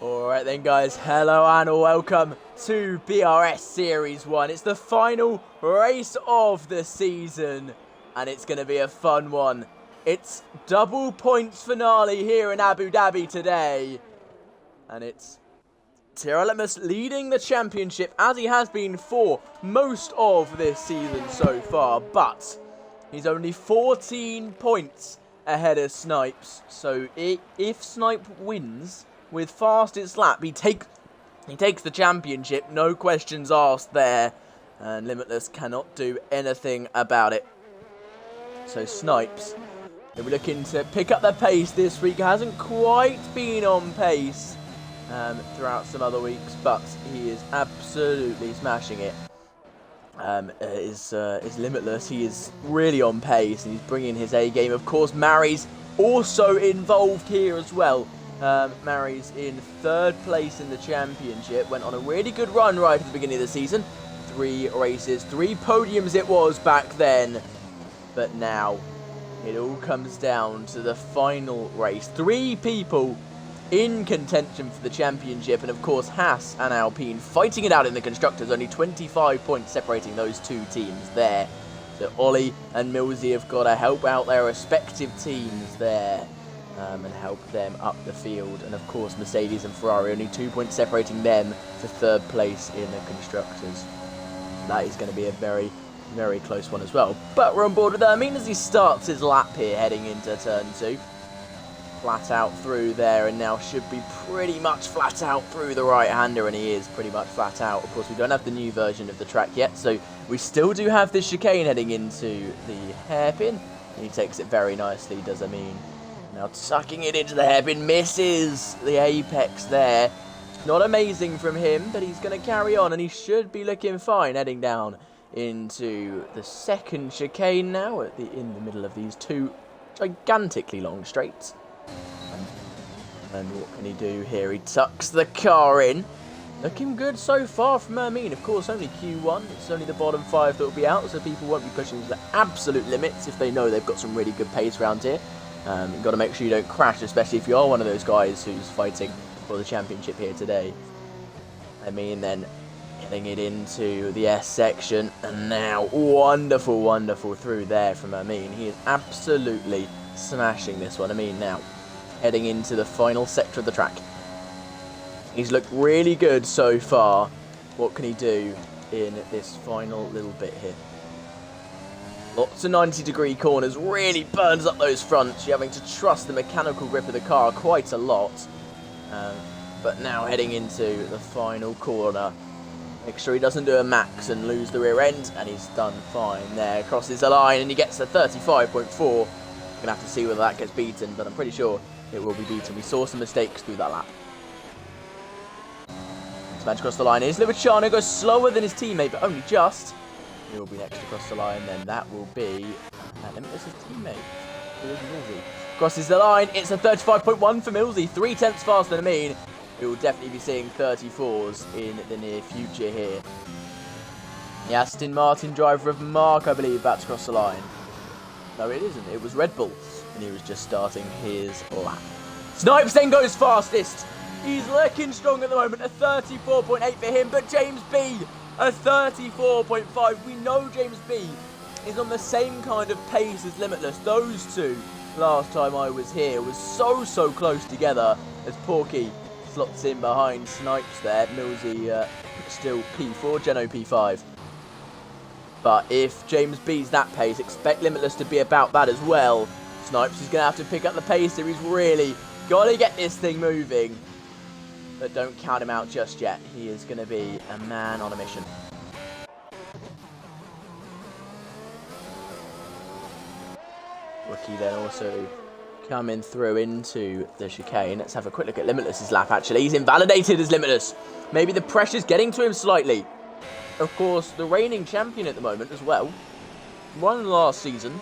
Alright then guys, hello and welcome to BRS Series 1. It's the final race of the season and it's going to be a fun one. It's double points finale here in Abu Dhabi today. And it's Tyrannosaurus leading the championship as he has been for most of this season so far. But he's only 14 points ahead of Snipes. So if Snipe wins with fastest lap, he takes the championship, no questions asked there, and Limitless cannot do anything about it. So Snipes, he'll be looking to pick up the pace this week. Hasn't quite been on pace throughout some other weeks, but he is absolutely smashing it. Is Limitless. He is really on pace, and he's bringing his A game. Of course, Mary's also involved here as well. Mary's in third place in the championship. Went on a really good run right at the beginning of the season. 3 races, 3 podiums it was back then. But now it all comes down to the final race. 3 people in contention for the championship. And of course, Haas and Alpine fighting it out in the constructors. Only 25 points separating those 2 teams there. So Ollie and Millsy have got to help out their respective teams there. And help them up the field. And of course, Mercedes and Ferrari, only 2 points separating them to third place in the constructors. So that is going to be a very, very close one as well. But we're on board with that. I mean, as he starts his lap here, heading into turn 2. Flat out through there, and now should be pretty much flat out through the right-hander, and he is pretty much flat out. Of course, we don't have the new version of the track yet, so we still do have this chicane heading into the hairpin. And he takes it very nicely, does Amin. Now tucking it into the hairpin, misses the apex there. Not amazing from him, but he's going to carry on, and he should be looking fine heading down into the second chicane now in the middle of these 2 gigantically long straights. And what can he do here? He tucks the car in. Looking good so far from Amin. Of course, only Q1. It's only the bottom 5 that will be out, so people won't be pushing to the absolute limits if they know they've got some really good pace around here. You've got to make sure you don't crash, especially if you are one of those guys who's fighting for the championship here today. Amin then getting it into the S section, and now wonderful, wonderful through there from Amin. He is absolutely smashing this one. Amin now heading into the final sector of the track. He's looked really good so far. What can he do in this final little bit here? Lots of 90-degree corners, really burns up those fronts. You're having to trust the mechanical grip of the car quite a lot. But now heading into the final corner. Make sure he doesn't do a max and lose the rear end, and he's done fine there. Crosses the line, and he gets a 35.4. We're going to have to see whether that gets beaten, but I'm pretty sure it will be beaten. We saw some mistakes through that lap. Smash across the line is Luciano, goes slower than his teammate, but only just. He will be next across the line, then that will be Limitless' teammate. Millsy. Crosses the line, it's a 35.1 for Millsy, 3/10 faster than Amin. We will definitely be seeing 34s in the near future here. The Aston Martin driver of Mark, I believe, about to cross the line. No, it isn't. It was Red Bull, and he was just starting his lap. Snipes then goes fastest. He's looking strong at the moment, a 34.8 for him, but James B, a 34.5. We know James B is on the same kind of pace as Limitless. Those 2, last time I was here, was so close together as Porky slots in behind Snipes there. Millsy still P4, Geno P5. But if James B's that pace, expect Limitless to be about that as well. Snipes is going to have to pick up the pace here. He's really got to get this thing moving. But don't count him out just yet. He is going to be a man on a mission. Rookie then also coming through into the chicane. Let's have a quick look at Limitless' lap, actually. He's invalidated as Limitless. Maybe the pressure's getting to him slightly. Of course, the reigning champion at the moment as well. Won last season.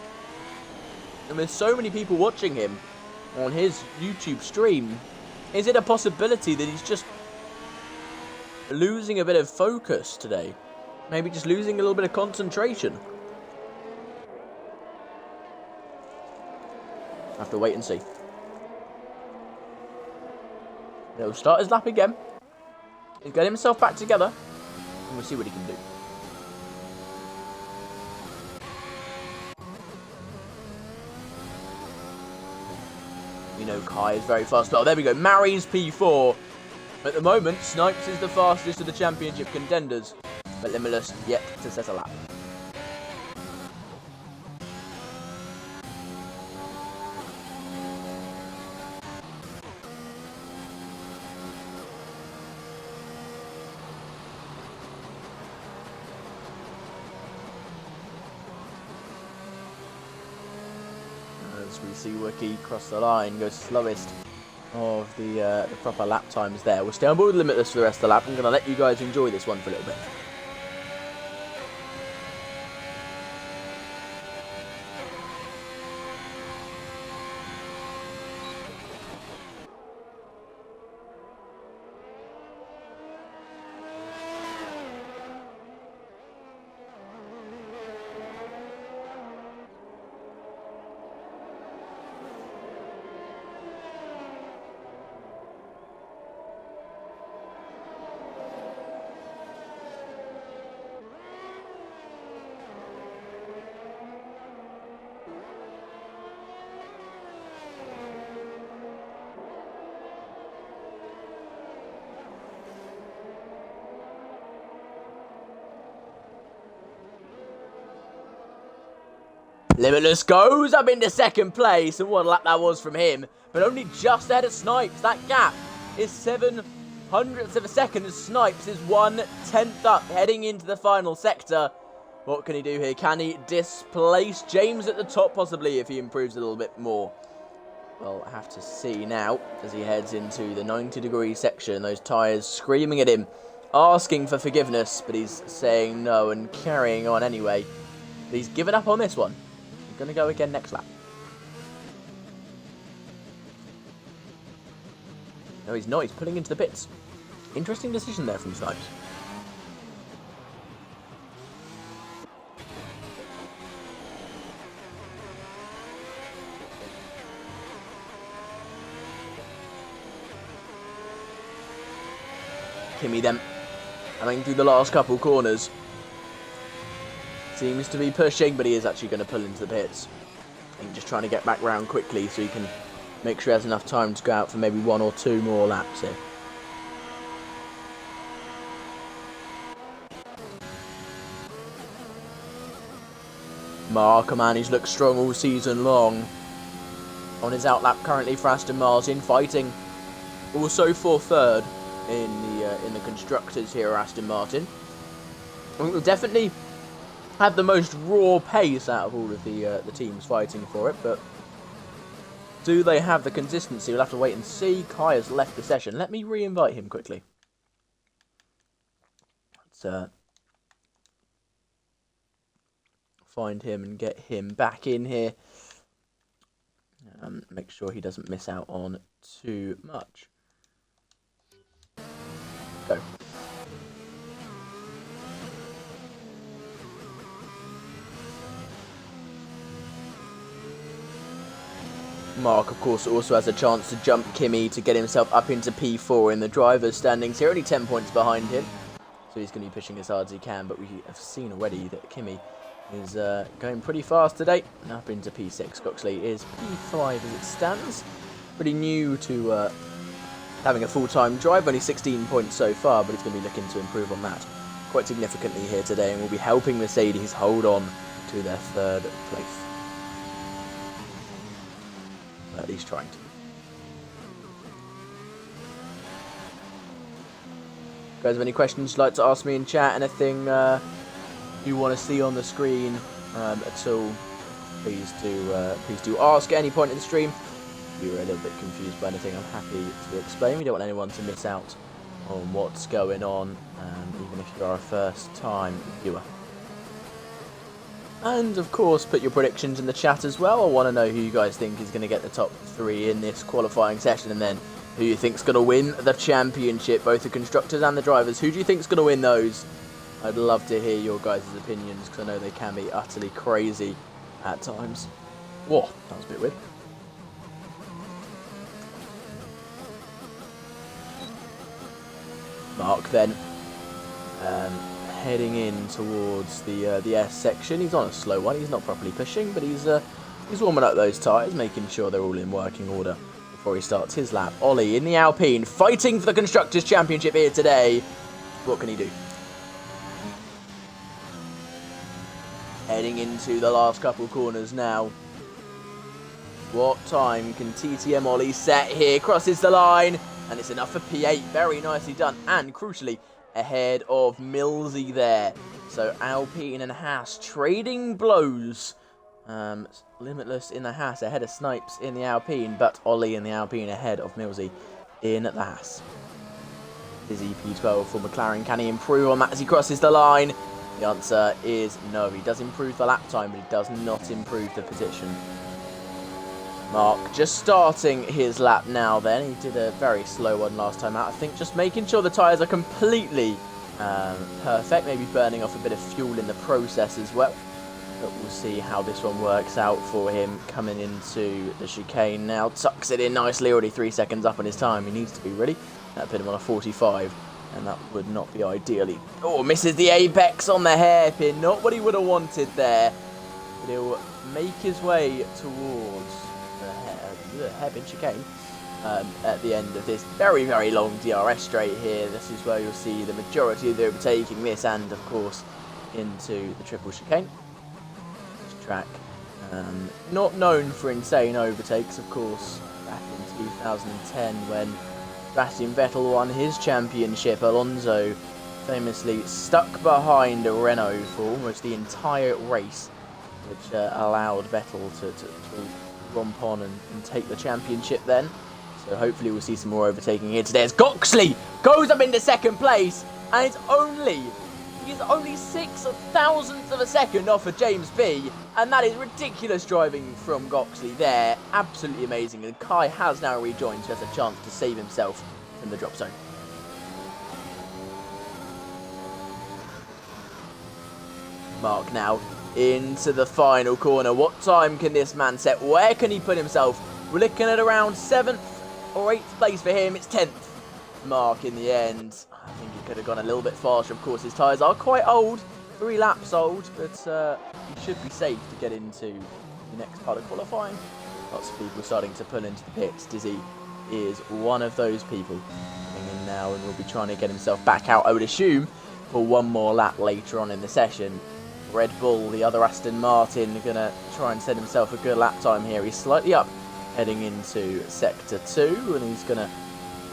And with so many people watching him on his YouTube stream, is it a possibility that he's just losing a bit of focus today? Maybe just losing a little bit of concentration? Have to wait and see. He'll start his lap again. He's getting himself back together. And we'll see what he can do. You know Kai is very fast. Oh, there we go. Marries P4. At the moment, Snipes is the fastest of the championship contenders. But Limitless yet to set a lap. As we see Wookie cross the line, goes slowest of the proper lap times there. We'll stay on board with Limitless for the rest of the lap. I'm going to let you guys enjoy this one for a little bit. Limitless goes up into second place, and what a lap that was from him, but only just ahead of Snipes. That gap is 700ths of a second, as Snipes is 1/10 up, heading into the final sector. What can he do here? Can he displace James at the top, possibly, if he improves a little bit more? Well, I have to see now, as he heads into the 90-degree section, those tyres screaming at him, asking for forgiveness, but he's saying no and carrying on anyway. But he's given up on this one. Going to go again next lap. No, he's not. He's pulling into the pits. Interesting decision there from Snipes. Kimi then coming through the last couple corners. Seems to be pushing, but he is actually going to pull into the pits. And just trying to get back round quickly so he can make sure he has enough time to go out for maybe 1 or 2 more laps here. Mark, a man who's looked strong all season long. On his outlap currently for Aston Martin, fighting also for third in the constructors here at Aston Martin. We'll definitely have the most raw pace out of all of the teams fighting for it, but do they have the consistency? We'll have to wait and see. Kai has left the session. Let me re-invite him quickly. Let's find him and get him back in here. Make sure he doesn't miss out on too much. Go. Mark, of course, also has a chance to jump Kimi to get himself up into P4 in the driver's standings here. Only 10 points behind him, so he's going to be pushing as hard as he can. But we have seen already that Kimi is going pretty fast today. And up into P6. Coxley is P5 as it stands. Pretty new to having a full-time drive. Only 16 points so far, but he's going to be looking to improve on that quite significantly here today. And will be helping Mercedes hold on to their third place. At least trying to. Guys, have any questions you'd like to ask me in chat? Anything you want to see on the screen at all? Please do ask at any point in the stream. If you're a little bit confused by anything, I'm happy to explain. We don't want anyone to miss out on what's going on, even if you are a first-time viewer. And, of course, put your predictions in the chat as well. I want to know who you guys think is going to get the top 3 in this qualifying session, and then who you think is going to win the championship, both the constructors and the drivers. Who do you think is going to win those? I'd love to hear your guys' opinions, because I know they can be utterly crazy at times. Whoa, that was a bit weird. Mark then heading in towards the S section. He's on a slow one. He's not properly pushing, but he's warming up those tyres, making sure they're all in working order before he starts his lap. Ollie in the Alpine, fighting for the Constructors' Championship here today. What can he do? Heading into the last couple corners now. What time can TTM Ollie set here? Crosses the line, and it's enough for P8. Very nicely done, and crucially, ahead of Millsy there. So Alpine and Haas trading blows. Limitless in the Haas ahead of Snipes in the Alpine, but Ollie in the Alpine ahead of Millsy in the Haas. Dizzy P12 for McLaren. Can he improve on that as he crosses the line? The answer is no. He does improve the lap time, but he does not improve the position. Mark just starting his lap now then. He did a very slow one last time out. I think just making sure the tyres are completely perfect. Maybe burning off a bit of fuel in the process as well. But we'll see how this one works out for him coming into the chicane now. Tucks it in nicely. Already 3 seconds up on his time. He needs to be really. That put him on a 45. And that would not be ideally. Oh, misses the apex on the hairpin. Not what he would have wanted there. But he'll make his way towards the hairpin chicane at the end of this very, very long DRS straight here. This is where you'll see the majority of the overtaking this and, of course, into the triple chicane. This track, not known for insane overtakes, of course, back in 2010 when Sebastian Vettel won his championship. Alonso famously stuck behind a Renault for almost the entire race, which allowed Vettel to romp on and take the championship then. So hopefully we'll see some more overtaking here today as Goxley goes up into second place, and he's only 6 thousandths of a second off of James B, and that is ridiculous driving from Goxley there. Absolutely amazing, and Kai has now rejoined, so has a chance to save himself from the drop zone. Mark now into the final corner. What time can this man set? Where can he put himself? We're looking at around 7th or 8th place for him. It's 10th. Mark in the end. I think he could have gone a little bit faster. Of course, his tyres are quite old, 3 laps old, but he should be safe to get into the next part of qualifying. Lots of people starting to pull into the pits. Dizzy is one of those people coming in now and will be trying to get himself back out, I would assume, for one more lap later on in the session. Red Bull, the other Aston Martin, going to try and set himself a good lap time here. He's slightly up heading into Sector 2, and he's going to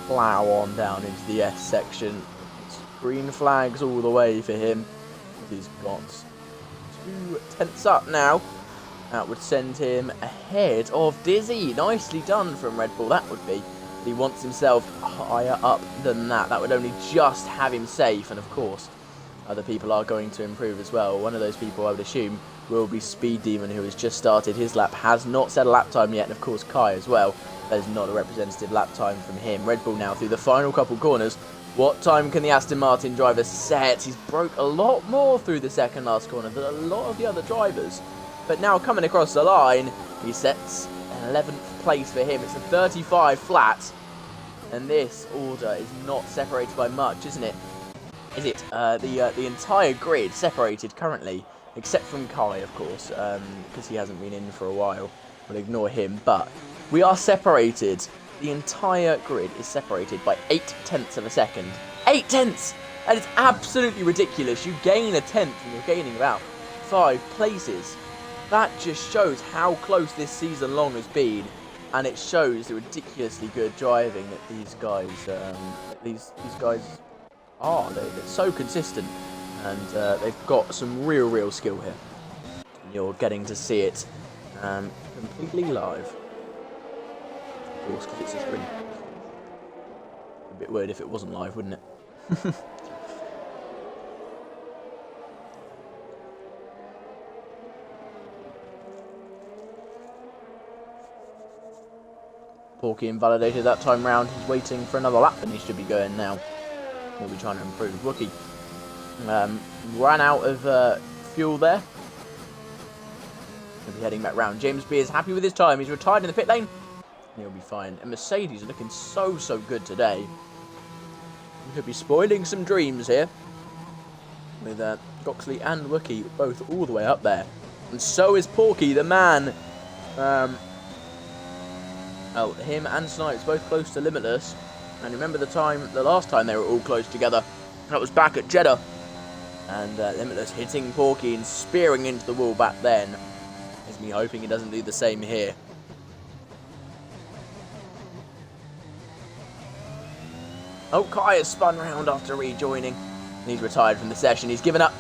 plough on down into the S section. It's green flags all the way for him. He's got 2 tenths up now. That would send him ahead of Dizzy. Nicely done from Red Bull, that would be. But he wants himself higher up than that. That would only just have him safe, and of course, other people are going to improve as well. One of those people, I would assume, will be Speed Demon, who has just started his lap, has not set a lap time yet, and of course Kai as well. That is not a representative lap time from him. Red Bull now through the final couple corners. What time can the Aston Martin driver set? He's broke a lot more through the second last corner than a lot of the other drivers. But now coming across the line, he sets an 11th place for him. It's a 35 flat, and this order is not separated by much, isn't it? Is it? The entire grid separated currently, except from Kai, of course, because he hasn't been in for a while. We'll ignore him, but we are separated. The entire grid is separated by 8 tenths of a second. 8 tenths! That is absolutely ridiculous. You gain a tenth and you're gaining about 5 places. That just shows how close this season long has been, and it shows the ridiculously good driving that these guys these guys are. They're so consistent, and they've got some real skill here. And you're getting to see it completely live. Of course, because it's a sprint. A bit weird if it wasn't live, wouldn't it? Porky invalidated that time round. He's waiting for another lap, and he should be going now. We'll be trying to improve. Wookie ran out of fuel there. He'll be heading back round. James B is happy with his time. He's retired in the pit lane. He'll be fine. And Mercedes are looking so good today. We could be spoiling some dreams here. With Goxley and Wookie both all the way up there. And so is Porky, the man. Him and Snipes both close to Limitless. And remember the last time they were all close together. That was back at Jeddah. And Limitless hitting Porky and spearing into the wall back then. Is me hoping he doesn't do the same here. Oh, Kai has spun round after rejoining. He's retired from the session. He's given up.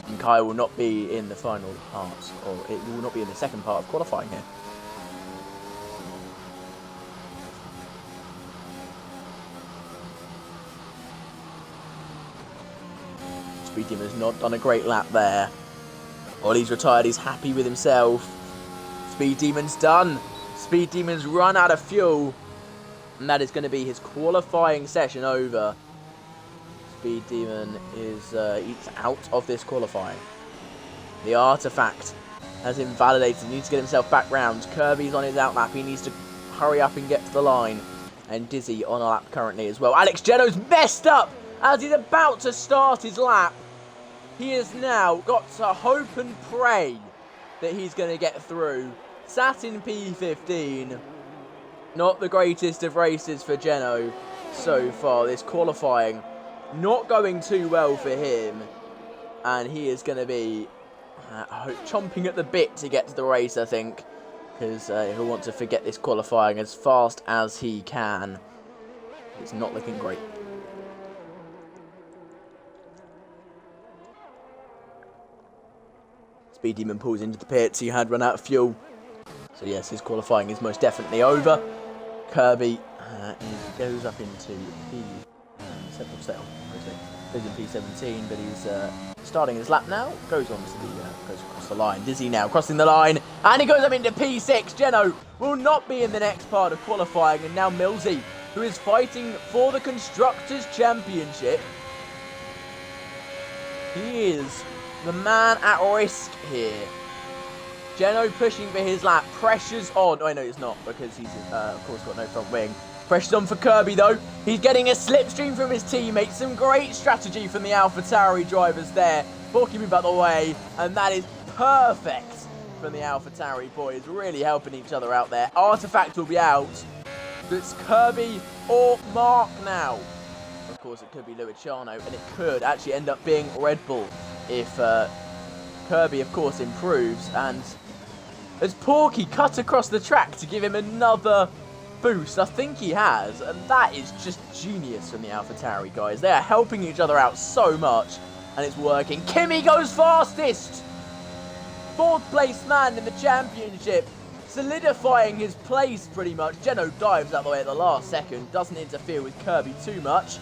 And Kai will not be in the final part, or it will not be in the second part of qualifying here. Speed Demon has not done a great lap there. Ollie's retired. He's happy with himself. Speed Demon's done. Speed Demon's run out of fuel. And that is going to be his qualifying session over. Speed Demon is he's out of this qualifying. The artifact has invalidated. He needs to get himself back round. Kirby's on his out lap. He needs to hurry up and get to the line. And Dizzy on a lap currently as well. Alex Geno's messed up as he's about to start his lap. He has now got to hope and pray that he's going to get through. Sat in P15. Not the greatest of races for Geno so far. This qualifying not going too well for him. And he is going to be chomping at the bit to get to the race, I think. Because he'll want to forget this qualifying as fast as he can. It's not looking great. Speed Demon pulls into the pits. He had run out of fuel. So yes, his qualifying is most definitely over. Kirby goes up into P7 goes in P17, but he's starting his lap now. Goes across the line. Dizzy now crossing the line, and he goes up into P6. Geno will not be in the next part of qualifying, and now Millsy, who is fighting for the Constructors' Championship. He is the man at risk here. Geno pushing for his lap. Pressure's on. Oh, no, it's not, because he's, of course, got no front wing. Pressure's on for Kirby, though. He's getting a slipstream from his teammates. Some great strategy from the AlphaTauri drivers there. Porky move out the way, and that is perfect from the AlphaTauri boys. Really helping each other out there. Artifact will be out. It's Kirby or Mark now. Of course, it could be Luciano, and it could actually end up being Red Bull if Kirby, of course, improves. And as Porky cut across the track to give him another boost, I think he has, and that is just genius from the AlphaTauri guys. They are helping each other out so much, and it's working. Kimi goes fastest! 4th place man in the championship, solidifying his place pretty much. Geno dives out the way at the last second, doesn't interfere with Kirby too much,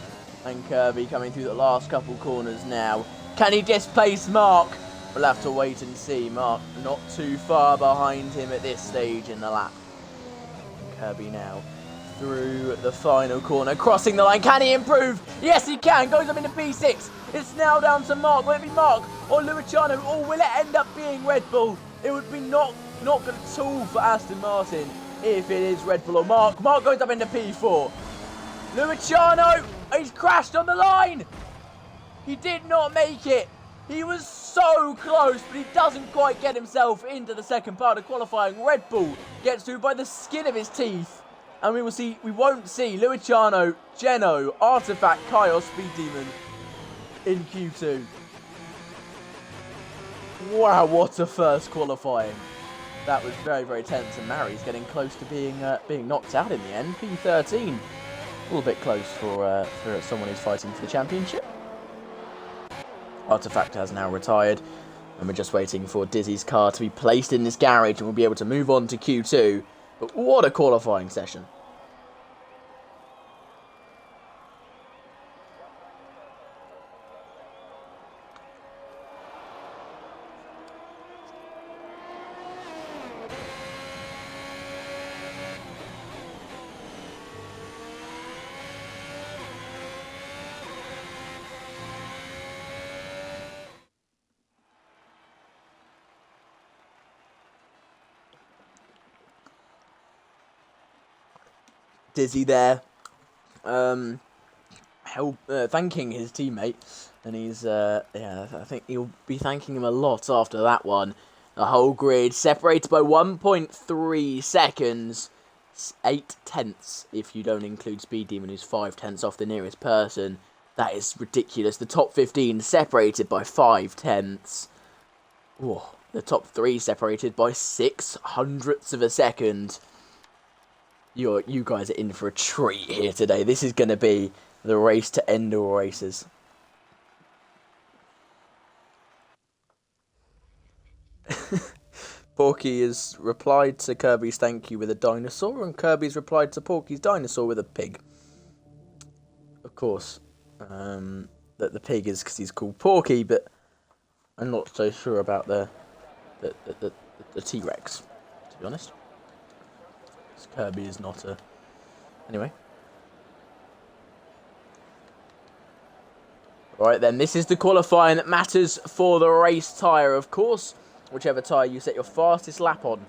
and Kirby coming through the last couple corners now. Can he displace Mark? We'll have to wait and see. Mark not too far behind him at this stage in the lap. Kirby now through the final corner, crossing the line. Can he improve? Yes, he can. Goes up into P6. It's now down to Mark. Will it be Mark or Luciano? Or will it end up being Red Bull? It would be not good at all for Aston Martin if it is Red Bull or Mark. Mark goes up into P4. Luciano, he's crashed on the line. He did not make it. He was so close, but he doesn't quite get himself into the second part of qualifying. Red Bull gets through by the skin of his teeth. And we won't see Luciano, Geno, Artifact, Kai or Speed Demon in Q2. Wow, what a first qualifying. That was very, very tense, and Mary's getting close to being knocked out in the end. P13. A little bit close for someone who's fighting for the championship. Artifact has now retired, and we're just waiting for Dizzy's car to be placed in this garage, and we'll be able to move on to Q2. But what a qualifying session. Dizzy there, held thanking his teammate, and he's yeah, I think he'll be thanking him a lot after that one. The whole grid separated by 1.3 seconds, 8/10 if you don't include Speed Demon, who's 5/10 off the nearest person. That is ridiculous. The top 15 separated by 5/10. Whoa. The top 3 separated by 0.06 of a second. You guys are in for a treat here today. This is going to be the race to end all races. Porky has replied to Kirby's thank you with a dinosaur, and Kirby's replied to Porky's dinosaur with a pig. Of course, that the pig is because he's called Porky, but I'm not so sure about the T-Rex, to be honest. Kirby is not a... Anyway. Alright then, this is the qualifying that matters for the race tyre, of course. Whichever tyre you set your fastest lap on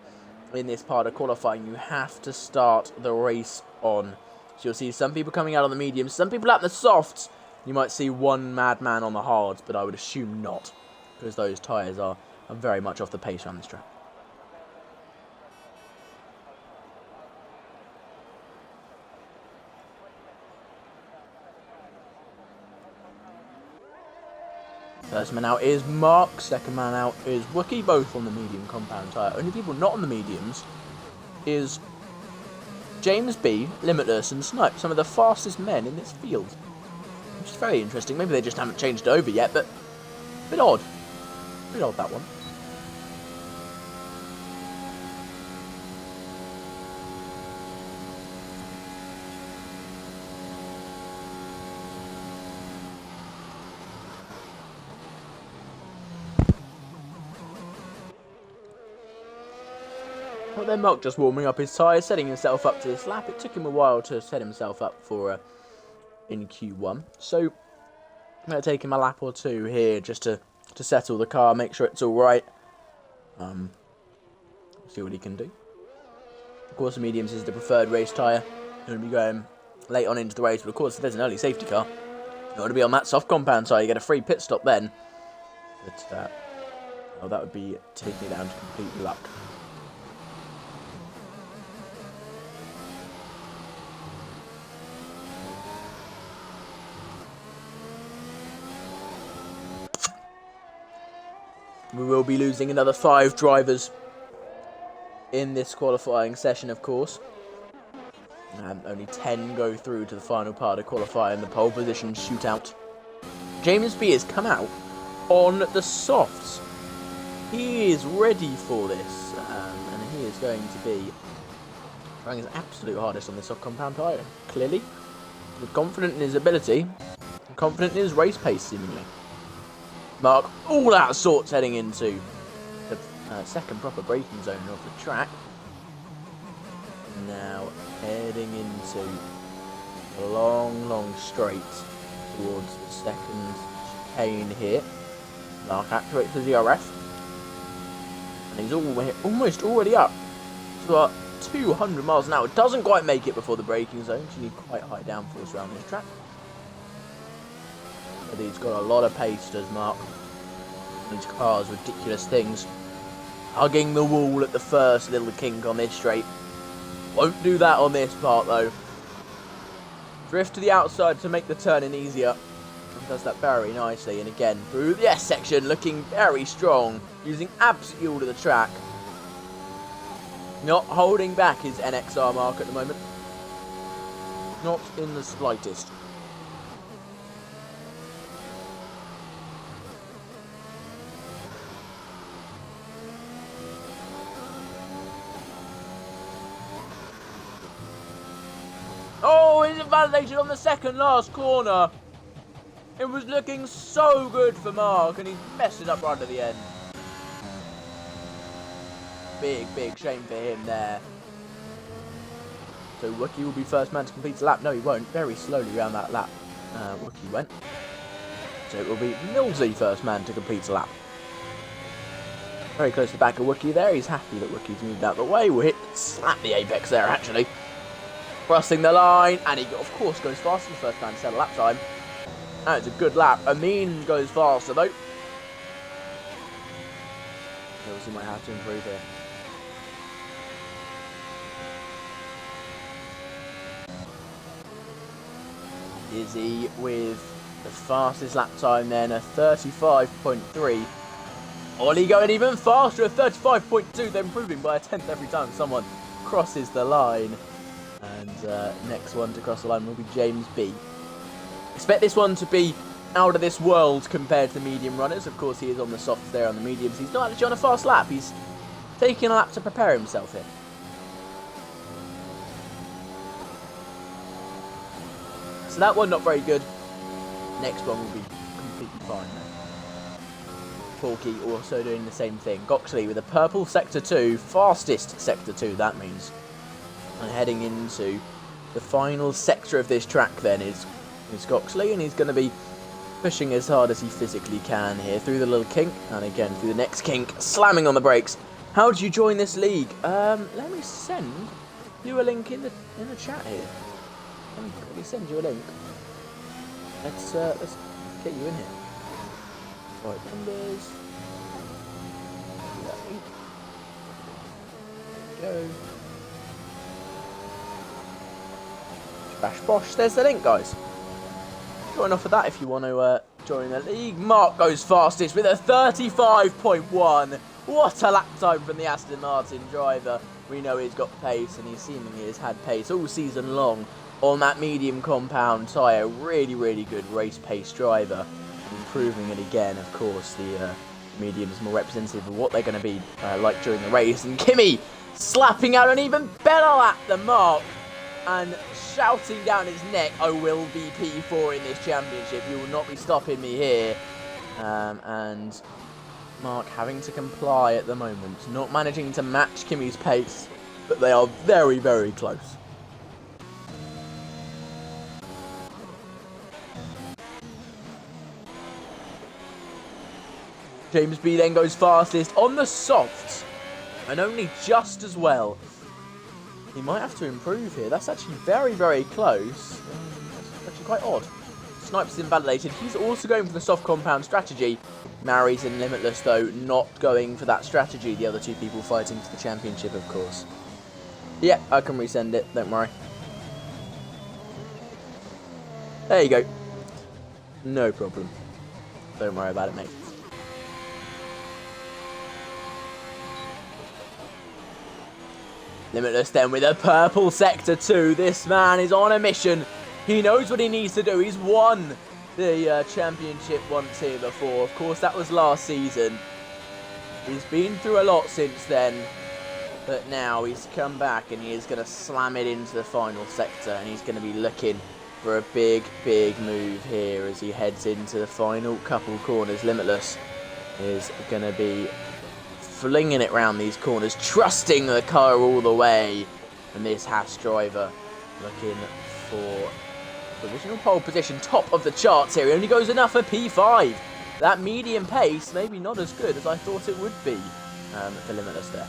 in this part of qualifying, you have to start the race on. So you'll see some people coming out on the mediums, some people out in the softs. You might see one madman on the hards, but I would assume not, because those tyres are very much off the pace around this track. First man out is Mark, second man out is Wookie, both on the medium compound tyre. Only people not on the mediums is James B, Limitless and Snipe, some of the fastest men in this field. Which is very interesting. Maybe they just haven't changed over yet, but a bit odd. A bit odd, that one. Well, then Mark just warming up his tyres, setting himself up to this lap. It took him a while to set himself up for in Q1. So I'm going to take him a lap or two here just to settle the car, make sure it's all right. See what he can do. Of course, the mediums is the preferred race tyre. You're going to be going late on into the race, but of course, if there's an early safety car, you want to be on that soft compound tyre. You get a free pit stop then. But oh, that would be taking it down to complete luck. We will be losing another 5 drivers in this qualifying session, of course. Only 10 go through to the final part of qualifying, the pole position shootout. James B has come out on the softs. He is ready for this, and he is going to be trying his absolute hardest on this soft compound tyre. Clearly, he's confident in his ability, and confident in his race pace, seemingly. Mark, all out of sorts heading into the second proper braking zone of the track. Now heading into a long straight towards the second chicane here. Mark activates the DRS. And he's almost already up to about 200 miles an hour. Doesn't quite make it before the braking zone, because you need quite high downforce around this track. But he's got a lot of pace, does Mark. These cars, ridiculous things. Hugging the wall at the first little kink on this straight. Won't do that on this part though. Drift to the outside to make the turning easier. And does that very nicely. And again, through the S section, looking very strong. Using absolutely all of the track. Not holding back his NXR mark at the moment. Not in the slightest. Oh, he's invalidated on the second last corner. It was looking so good for Mark, and he messed it up right at the end. Big shame for him there. So Wookie will be first man to complete the lap. No, he won't. Very slowly around that lap, Wookie went. So it will be Millsy first man to complete the lap. Very close to the back of Wookie there. He's happy that Wookie's moved out of the way. We'll slap the apex there, actually. Crossing the line, and he, of course, goes fast as the first man to set a lap time. That's a good lap. Amin goes faster though. He might have to improve here. Izzy with the fastest lap time then, a 35.3. Ollie going even faster, a 35.2. They're improving by a tenth every time someone crosses the line. And next one to cross the line will be James B. Expect this one to be out of this world compared to the medium runners. Of course, he is on the softs there on the mediums. He's not actually on a fast lap. He's taking a lap to prepare himself here. So that one not very good. Next one will be completely fine. Porky also doing the same thing. Goxley with a purple Sector 2, fastest Sector 2 that means. And heading into the final sector of this track then is Goxley, and he's going to be pushing as hard as he physically can here through the little kink, and again through the next kink, slamming on the brakes. How did you join this league? Let me send you a link in the chat here. Let me send you a link. Let's get you in here. Right, numbers. There we go. Bash bosh. There's the link, guys. Join off of that if you want to join the league. Mark goes fastest with a 35.1. What a lap time from the Aston Martin driver. We know he's got pace, and he seemingly has had pace all season long on that medium compound tyre. Really, really good race pace driver. Improving it again, of course. The medium is more representative of what they're going to be like during the race. And Kimi slapping out an even better lap than Mark and shouting down his neck, "I will be P4 in this championship. You will not be stopping me here." And Mark having to comply at the moment, not managing to match Kimi's pace, but they are very, very close. James B then goes fastest on the softs, and only just as well. He might have to improve here. That's actually very, very close. That's actually quite odd. Snipes is invalidated. He's also going for the soft compound strategy. Mary's and Limitless, though, not going for that strategy. The other two people fighting for the championship, of course. Yeah, I can resend it. Don't worry. There you go. No problem. Don't worry about it, mate. Limitless then with a purple Sector 2. This man is on a mission. He knows what he needs to do. He's won the championship once here before. Of course, that was last season. He's been through a lot since then. But now he's come back and he is going to slam it into the final sector. And he's going to be looking for a big, big move here as he heads into the final couple corners. Limitless is going to be flinging it round these corners, trusting the car all the way. And this Haas driver looking for provisional pole position, top of the charts here. He only goes enough for P5. That medium pace, maybe not as good as I thought it would be for Limitless there.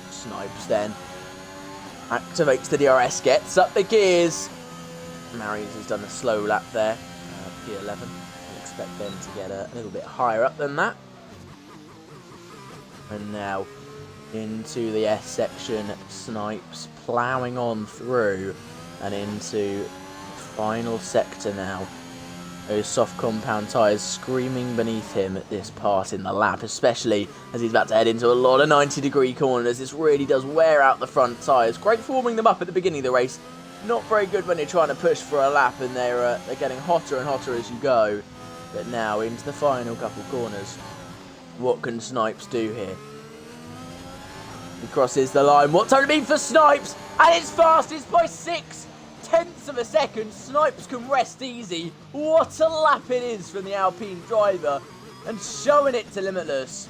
Snipes then activates the DRS, gets up the gears. Marius has done a slow lap there, P11. I'll expect them to get a little bit higher up than that. And now into the S section, Snipes ploughing on through and into final sector now. Those soft compound tyres screaming beneath him at this part in the lap, especially as he's about to head into a lot of 90-degree corners. This really does wear out the front tyres. Great for warming them up at the beginning of the race. Not very good when you're trying to push for a lap and they're getting hotter and hotter as you go. But now into the final couple corners. What can Snipes do here? He crosses the line. What time to be for Snipes? And it's fastest by 0.6 of a second. Snipes can rest easy. What a lap it is from the Alpine driver. And showing it to Limitless.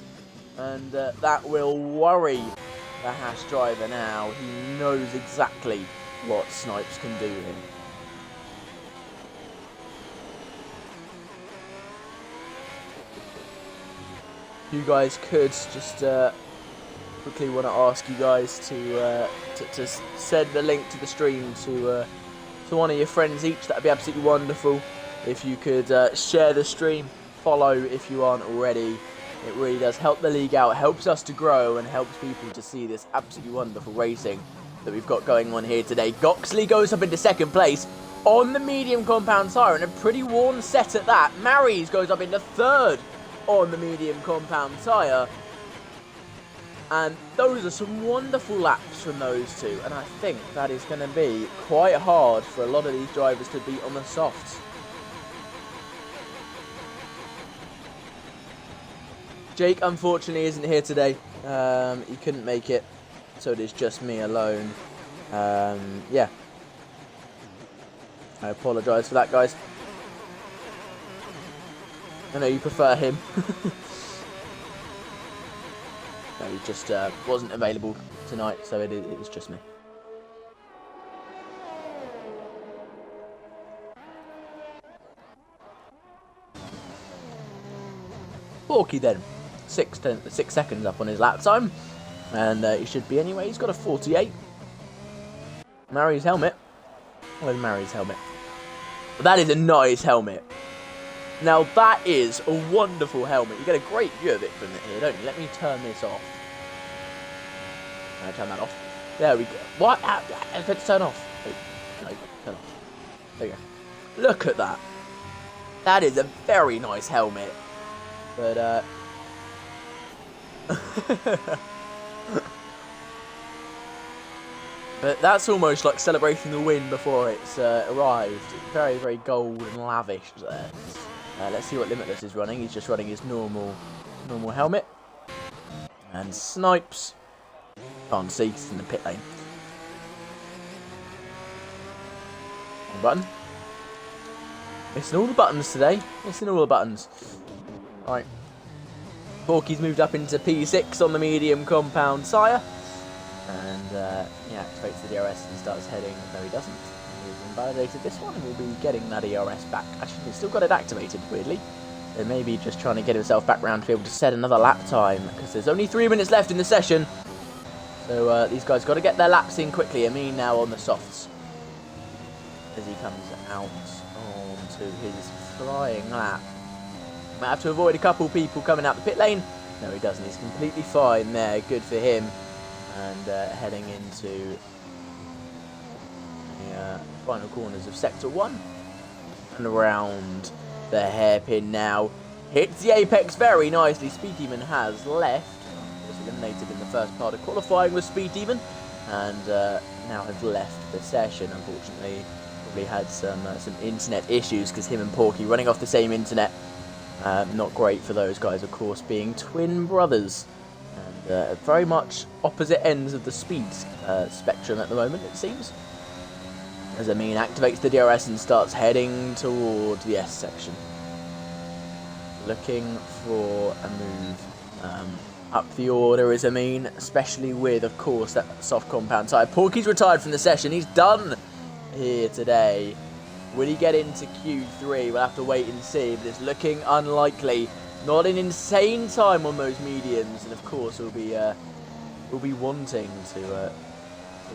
And that will worry the Haas driver now. He knows exactly what Snipes can do here. you guys could just quickly want to ask you guys to send a link to the stream to one of your friends each. That'd be absolutely wonderful. If you could share the stream, follow if you aren't already. It really does help the league out, helps us to grow, and helps people to see this absolutely wonderful racing that we've got going on here today. Goxley goes up into second place on the medium compound tyre, and a pretty worn set at that. Maries goes up into third on the medium compound tyre. And those are some wonderful laps from those two, and I think that is going to be quite hard for a lot of these drivers to beat on the softs. Jake, unfortunately, isn't here today. He couldn't make it, so it is just me alone. Yeah. I apologise for that, guys. I know you prefer him. No, he just wasn't available tonight, so it was just me. Porky then. 6 seconds up on his lap time. And he should be anyway. He's got a 48. Mary's helmet. Where's Mary's helmet? That is a nice helmet. Now that is a wonderful helmet. You get a great view of it from here, don't you? Let me turn this off. Can I turn that off? There we go. What? Let's turn off. No, turn off. There you go. Look at that. That is a very nice helmet. But, but that's almost like celebrating the win before it's arrived. Very, very gold and lavish there. Let's see what Limitless is running. He's just running his normal helmet. And Snipes. Can't see, he's in the pit lane. One button. Missing all the buttons today. Missing all the buttons. Right. Porky's moved up into P6 on the medium compound tyre. And he activates the DRS and starts heading. No, he doesn't. He's invalidated this one and we'll be getting that ERS back. Actually, he's still got it activated, weirdly. So maybe just trying to get himself back round to be able to set another lap time. Because there's only 3 minutes left in the session. So these guys got to get their laps in quickly. Amin now on the softs. As he comes out onto his flying lap. Might have to avoid a couple people coming out the pit lane. No, he doesn't. He's completely fine there. Good for him. And heading into the final corners of Sector 1. And around the hairpin now. Hits the apex very nicely. Speed Demon has left. Was eliminated in the first part of qualifying with Speed Demon. And now has left the session, unfortunately. Probably had some internet issues because him and Porky running off the same internet. Not great for those guys, of course, being twin brothers. And very much opposite ends of the speed spectrum at the moment, it seems. As Amin activates the DRS and starts heading towards the S section. Looking for a move up the order is Amin, especially with, of course, that soft compound tyre. Porky's retired from the session. He's done here today. Will he get into Q3? We'll have to wait and see, but it's looking unlikely. Not an insane time on those mediums, and of course we'll be wanting to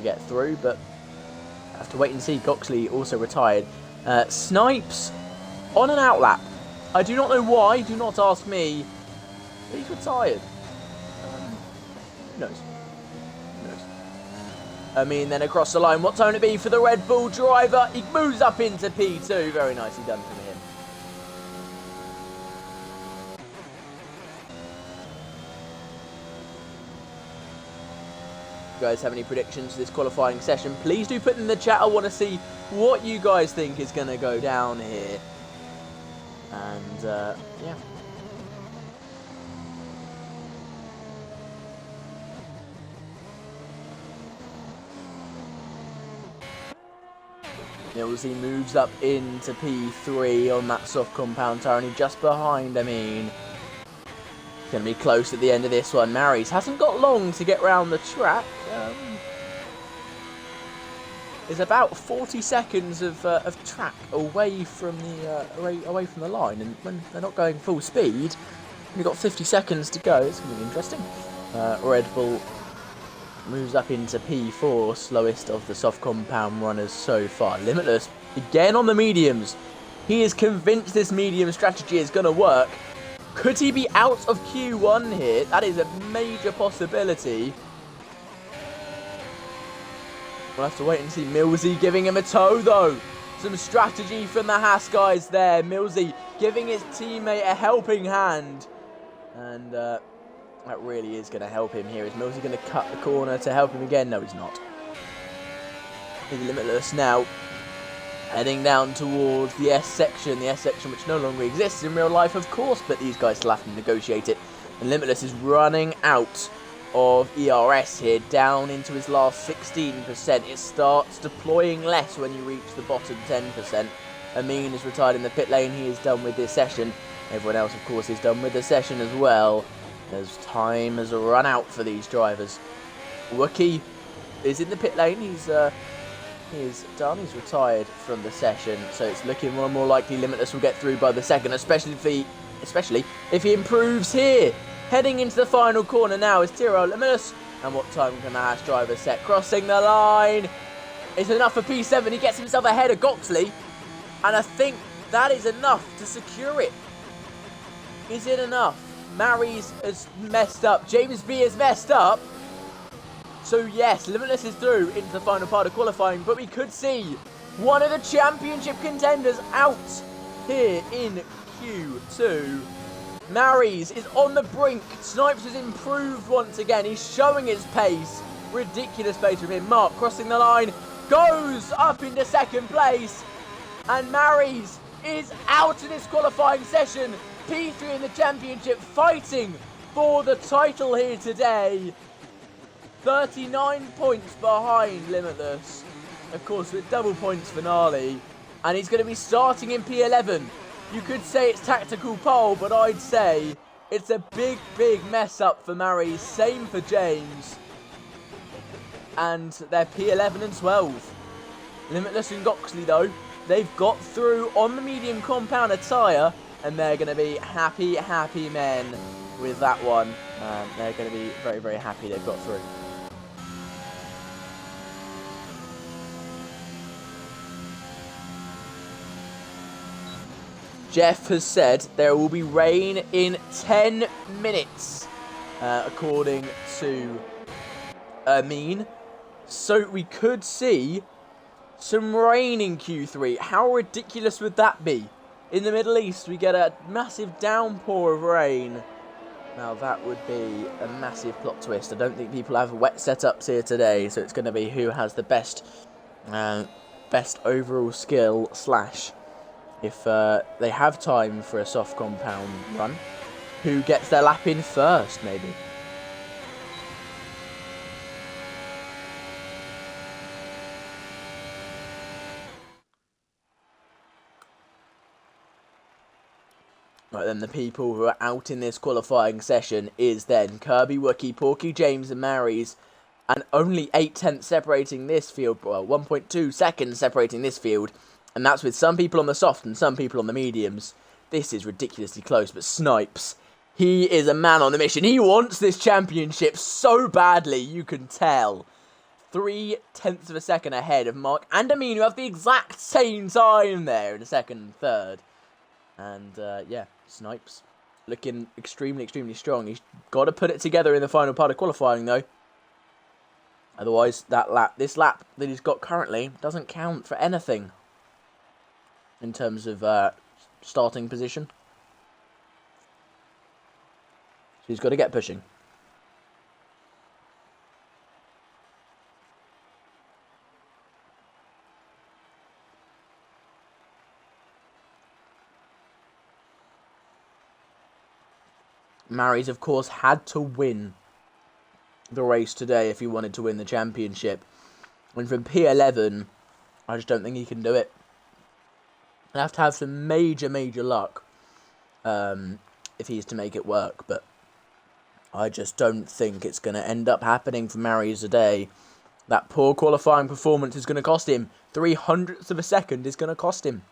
get through, but have to wait and see. Goxley also retired. Snipes on an outlap. I do not know why. Do not ask me. But he's retired. Who knows? Who knows? I mean, then across the line, what's going to be for the Red Bull driver? He moves up into P2. Very nicely done from him. If you guys have any predictions for this qualifying session, please do put in the chat. I want to see what you guys think is going to go down here. And, yeah. Millsy moves up into P3 on that soft compound tyre, only just behind. I mean, it's going to be close at the end of this one. Maries hasn't got long to get round the track. There's about 40 seconds of track away from the line, and when they're not going full speed, We've got 50 seconds to go. It's going to be interesting. Red Bull moves up into P4, slowest of the soft compound runners so far. Limitless, again on the mediums. He is convinced this medium strategy is going to work. Could he be out of Q1 here? That is a major possibility. We'll have to wait and see. Millsy giving him a tow, though. Some strategy from the Haas guys there. Millsy giving his teammate a helping hand. And that really is going to help him here. Is Millsy going to cut the corner to help him again? No, he's not. He's Limitless now. Heading down towards the S section. The S section which no longer exists in real life, of course. But these guys still have to negotiate it. And Limitless is running out of ERS here, down into his last 16%. It starts deploying less when you reach the bottom 10%. Amin is retired in the pit lane. He is done with this session. Everyone else, of course, is done with the session as well, as time has run out for these drivers. Wookie is in the pit lane. He's done. He's retired from the session, so it's looking more and more likely Limitless will get through by the second, especially if he improves here. Heading into the final corner now is Tiro Limitless. And what time can the Haas driver set? Crossing the line. It's enough for P7. He gets himself ahead of Goxley. And I think that is enough to secure it. Is it enough? Mary's has messed up. James B has messed up. So yes, Limitless is through into the final part of qualifying. But we could see one of the championship contenders out here in Q2. Mary's is on the brink. Snipes has improved once again. He's showing his pace. Ridiculous pace from him. Mark crossing the line. Goes up into second place. And Mary's is out of this qualifying session. P3 in the championship fighting for the title here today. 39 points behind Limitless. Of course, with double points finale. And he's going to be starting in P11. You could say it's tactical pole, but I'd say it's a big, big mess up for Murray. Same for James. And they're P11 and 12. Limitless and Goxley, though, they've got through on the medium compound attire, and they're going to be happy, happy men with that one. They're going to be very, very happy they've got through. Jeff has said there will be rain in 10 minutes, according to Amin. So we could see some rain in Q3. How ridiculous would that be? In the Middle East, we get a massive downpour of rain. Now that would be a massive plot twist. I don't think people have wet setups here today, so it's going to be who has the best overall skill / if they have time for a soft compound run, who gets their lap in first, maybe. Right, then the people who are out in this qualifying session is then Kirby, Wookie, Porky, James and Marys, and only 0.8 separating this field, well, 1.2 seconds separating this field. And that's with some people on the soft and some people on the mediums. This is ridiculously close, but Snipes, he is a man on the mission. He wants this championship so badly, you can tell. 0.3 of a second ahead of Mark and Amin, who have the exact same time there in the second and third. And, yeah, Snipes looking extremely, extremely strong. He's got to put it together in the final part of qualifying, though. Otherwise, this lap that he's got currently doesn't count for anything in terms of starting position. So he's got to get pushing. Mary's, of course, had to win the race today if he wanted to win the championship. And from P11, I just don't think he can do it. He'll have to have some major, major luck if he's to make it work. But I just don't think it's going to end up happening for Mary's today. That poor qualifying performance is going to cost him. 0.03 of a second is going to cost him.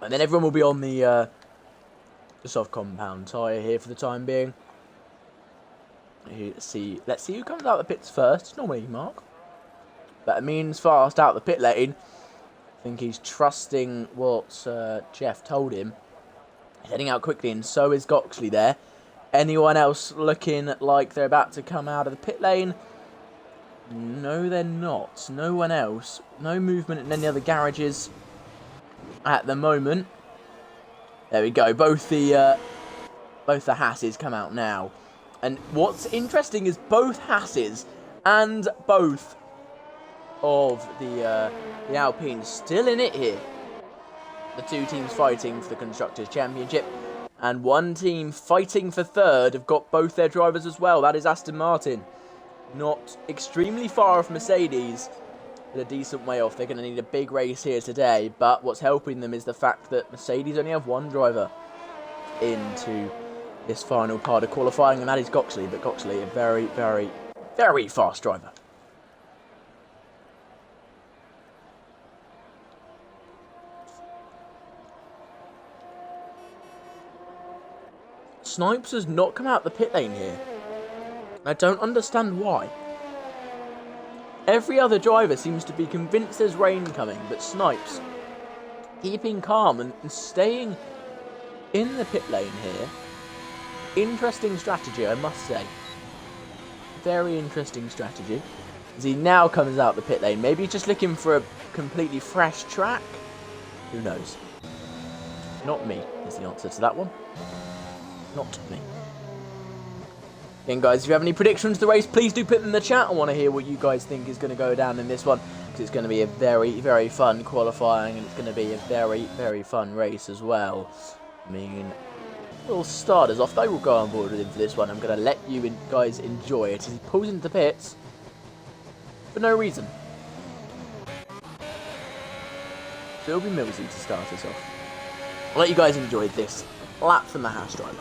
And then everyone will be on the soft compound tyre here for the time being. Let's see who comes out of the pits first. It's normally Mark. But it means fast out the pit lane. I think he's trusting what Jeff told him. He's heading out quickly, and so is Goxley there. Anyone else looking like they're about to come out of the pit lane? No, they're not. No one else. No movement in any other garages at the moment. There we go. Both the Hasses come out now. And what's interesting is both Hasses and both of the Alpines still in it here. The two teams fighting for the Constructors' Championship. And one team fighting for third have got both their drivers as well. That is Aston Martin. Not extremely far off Mercedes, but a decent way off. They're going to need a big race here today. But what's helping them is the fact that Mercedes only have one driver into this final part of qualifying, and that is Goxley. But Goxley, a very, very, very fast driver. Snipes has not come out the pit lane here. I don't understand why. Every other driver seems to be convinced there's rain coming, but Snipes, keeping calm and staying in the pit lane here. Interesting strategy, I must say. Very interesting strategy. As he now comes out the pit lane. Maybe he's just looking for a completely fresh track. Who knows? Not me is the answer to that one. Not me. Again, guys, if you have any predictions for the race, please do put them in the chat. I want to hear what you guys think is going to go down in this one, because it's going to be a very, very fun qualifying, and it's going to be a very, very fun race as well. I mean, we'll start us off. I will go on board with him for this one. I'm going to let you guys enjoy it as he pulls into the pits for no reason. So it'll be Millsy to start us off. I'll let you guys enjoy this lap from the Haas driver.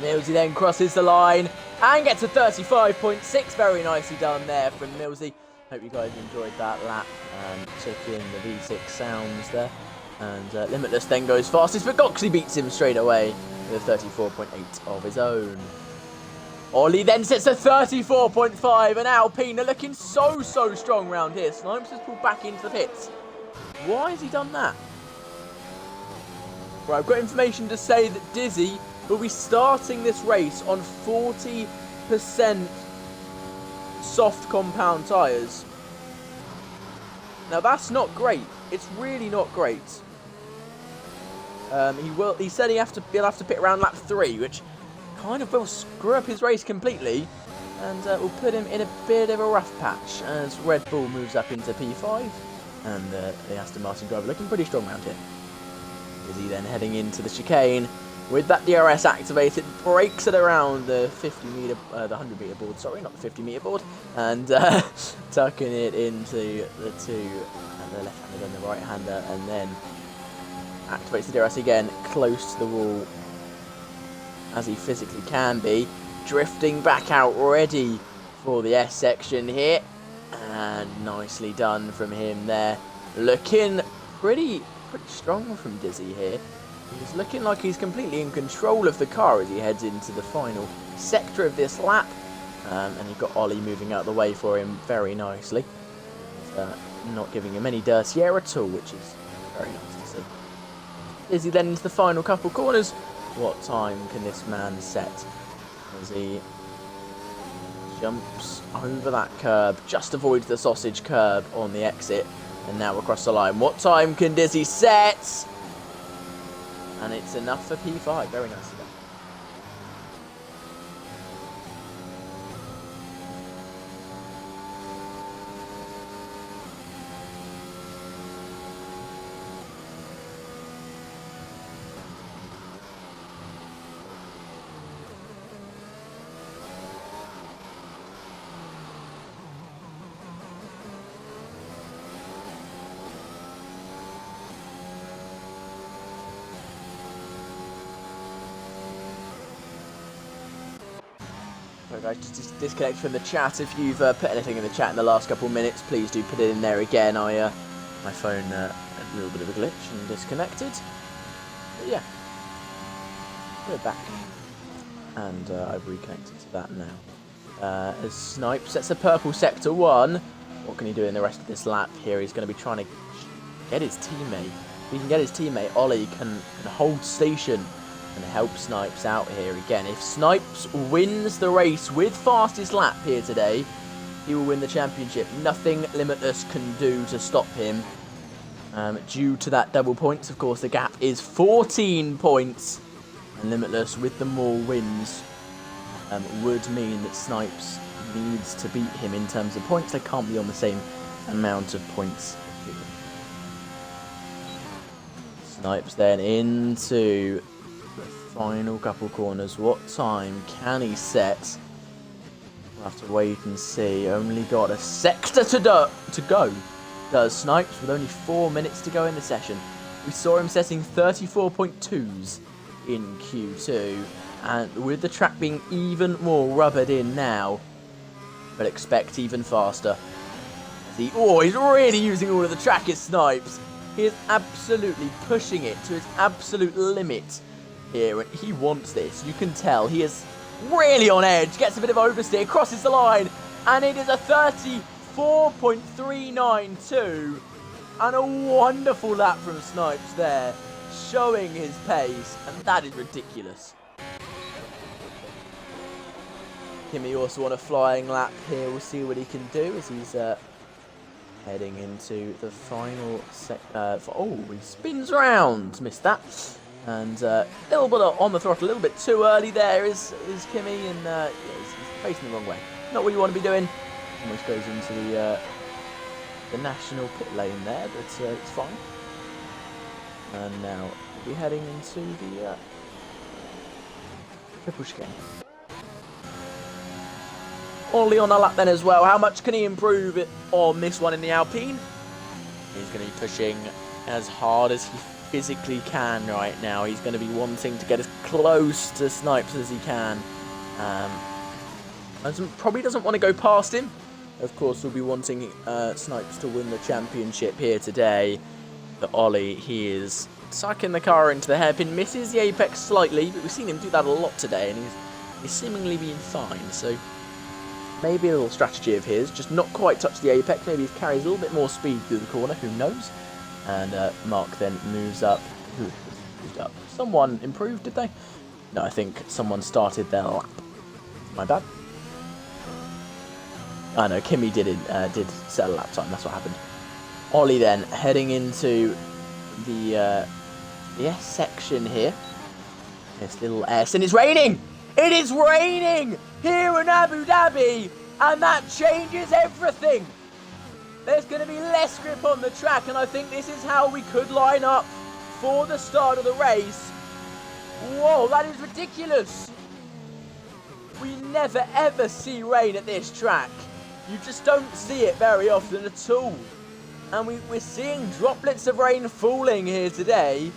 Millsy then crosses the line and gets a 35.6. Very nicely done there from Millsy. Hope you guys enjoyed that lap and took in the V6 sounds there. And Limitless then goes fastest, but Goxley beats him straight away with a 34.8 of his own. Ollie then sets a 34.5, and Alpine are looking so strong round here. Snipes has pulled back into the pits. Why has he done that? Right, I've got information to say that Dizzy will be starting this race on 40% soft compound tyres. Now that's not great. It's really not great. He said he'll have to pit around lap 3, which kind of will screw up his race completely, and will put him in a bit of a rough patch as Red Bull moves up into P5, and the Aston Martin driver looking pretty strong around here. Is he then heading into the chicane with that DRS activated, brakes at around the 100 meter board, sorry, not the 50 meter board, and tucking it into the two, and the left-hander and the right-hander, and then Activates the DRS again, close to the wall as he physically can be. Drifting back out, ready for the S section here. And nicely done from him there. Looking pretty strong from Dizzy here. He's looking like he's completely in control of the car as he heads into the final sector of this lap. And you've got Ollie moving out of the way for him very nicely. Not giving him any dirty air at all, which is very nice to see. Dizzy then into the final couple corners. What time can this man set as he jumps over that curb, just avoids the sausage curb on the exit, and now across the line. What time can Dizzy set? And it's enough for P5. Very nicely done. So guys, just disconnect from the chat. If you've put anything in the chat in the last couple of minutes, please do put it in there again. My phone had a little bit of a glitch and disconnected. But yeah, we're back, and I've reconnected to that now. As Snipe sets a purple sector 1, what can he do in the rest of this lap here? He's going to be trying to get his teammate. If he can get his teammate, Ollie can hold station and help Snipes out here again. If Snipes wins the race with fastest lap here today, he will win the championship. Nothing Limitless can do to stop him. Due to that double points, of course, the gap is 14 points. And Limitless, with the more wins, would mean that Snipes needs to beat him in terms of points. They can't be on the same amount of points. Snipes then into the final couple corners. What time can he set? We'll have to wait and see. Only got a sector to go. Does Snipes with only 4 minutes to go in the session. We saw him setting 34.2s in Q2, and with the track being even more rubbered in now, but expect even faster. He's really using all of the track as Snipes. He is absolutely pushing it to his absolute limit here, and he wants this. You can tell he is really on edge. Gets a bit of oversteer, crosses the line, and it is a 34.392, and a wonderful lap from Snipes there, showing his pace, and that is ridiculous. Kimmy also on a flying lap here. We'll see what he can do as he's heading into the final he spins round. Missed that. And a little bit on the throttle, a little bit too early there is Kimmy, and he's facing the wrong way. Not what you want to be doing. Almost goes into the national pit lane there, but it's fine. And now we'll be heading into the triple chicane. Ollie on a lap then as well. How much can he improve it on this one in the Alpine? He's going to be pushing as hard as he physically can right now. He's going to be wanting to get as close to Snipes as he can. Probably doesn't want to go past him. Of course, we'll be wanting Snipes to win the championship here today. But Ollie, he is sucking the car into the hairpin. Misses the apex slightly, but we've seen him do that a lot today, and he's seemingly been fine. So maybe a little strategy of his, just not quite touch the apex. Maybe he carries a little bit more speed through the corner, who knows? And Mark then moves up. Who moved up? Someone improved, did they? No, I think someone started their lap. My bad. I know, Kimmy did set a lap time, that's what happened. Ollie then heading into the S section here. This little S, and it's raining! It is raining here in Abu Dhabi, and that changes everything. There's going to be less grip on the track, and I think this is how we could line up for the start of the race. Whoa, that is ridiculous. We never ever see rain at this track. You just don't see it very often at all. And we're seeing droplets of rain falling here today.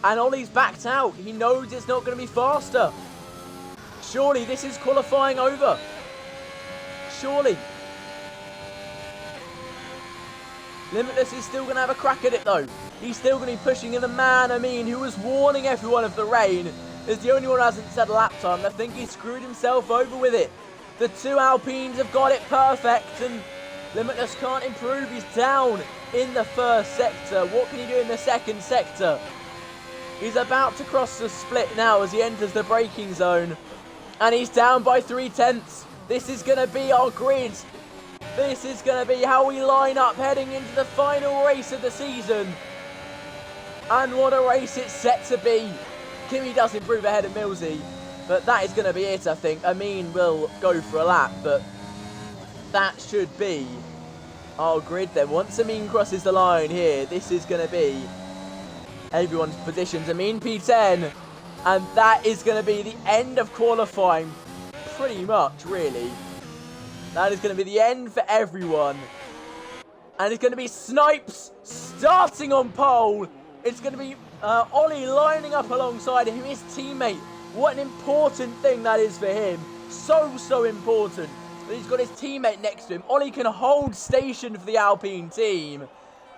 And Ollie's backed out. He knows it's not going to be faster. Surely this is qualifying over. Surely. Limitless is still going to have a crack at it though. He's still going to be pushing, and the man, who was warning everyone of the rain, is the only one who hasn't set a lap time. I think he screwed himself over with it. The two Alpines have got it perfect, and Limitless can't improve. He's down in the first sector. What can he do in the second sector? He's about to cross the split now as he enters the braking zone. And he's down by 3/10. This is going to be our grid. This is going to be how we line up heading into the final race of the season. And what a race it's set to be. Kimi does improve ahead of Millsy, but that is going to be it, I think. Amin will go for a lap, but that should be our grid then. Once Amin crosses the line here, this is going to be everyone's positions. Amin P10, and that is going to be the end of qualifying, pretty much, really. That is going to be the end for everyone. And it's going to be Snipes starting on pole. It's going to be Ollie lining up alongside him, his teammate. What an important thing that is for him. So important that he's got his teammate next to him. Ollie can hold station for the Alpine team,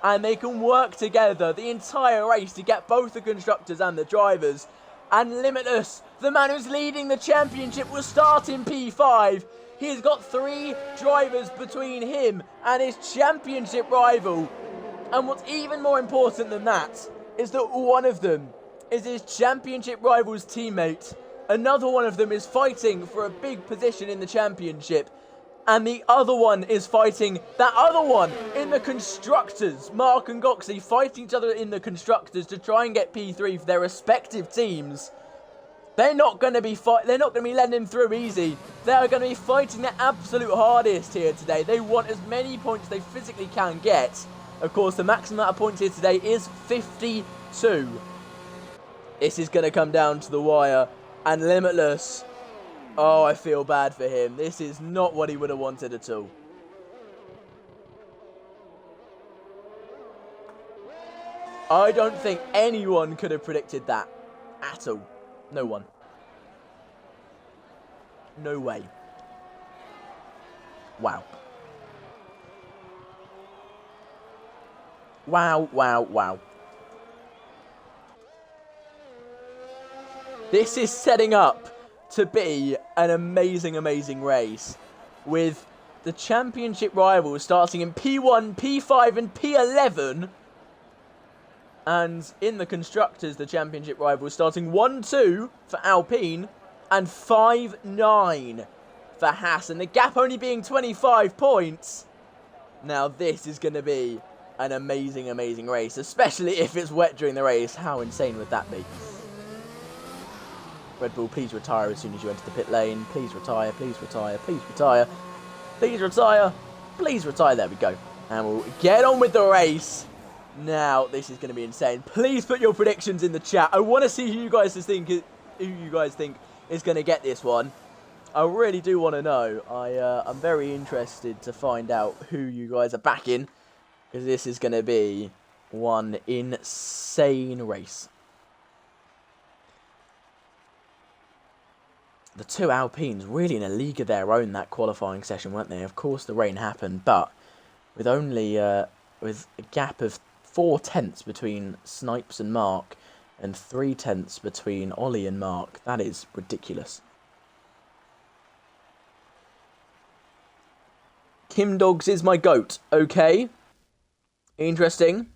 and they can work together the entire race to get both the constructors and the drivers. And Limitless, the man who's leading the championship, will start in P5. He's got 3 drivers between him and his championship rival. And what's even more important than that is that one of them is his championship rival's teammate. Another one of them is fighting for a big position in the championship. And the other one is fighting that other one in the constructors. Mark and Goxley fighting each other in the constructors to try and get P3 for their respective teams. They're not going to be letting him through easy. They are going to be fighting their absolute hardest here today. They want as many points they physically can get. Of course, the maximum amount of points here today is 52. This is going to come down to the wire. And Limitless, oh, I feel bad for him. This is not what he would have wanted at all. I don't think anyone could have predicted that at all. No one. No way. Wow. Wow. This is setting up to be an amazing race, with the championship rivals starting in P1, P5 and P11. And in the constructors, the championship rivals starting 1-2 for Alpine and 5-9 for Haas. And the gap only being 25 points. Now this is going to be an amazing race, especially if it's wet during the race. How insane would that be? Red Bull, please retire as soon as you enter the pit lane. Please retire, please retire, please retire. Please retire, please retire. There we go. And we'll get on with the race. Now, this is going to be insane. Please put your predictions in the chat. I want to see who you guys think is going to get this one. I really do want to know. I'm very interested to find out who you guys are backing, because this is going to be one insane race. The two Alpines really in a league of their own that qualifying session, weren't they? Of course, the rain happened, but with only with a gap of 4/10 between Snipes and Mark, and 3/10 between Ollie and Mark. That is ridiculous. Kim Dogs is my goat. Okay. Interesting.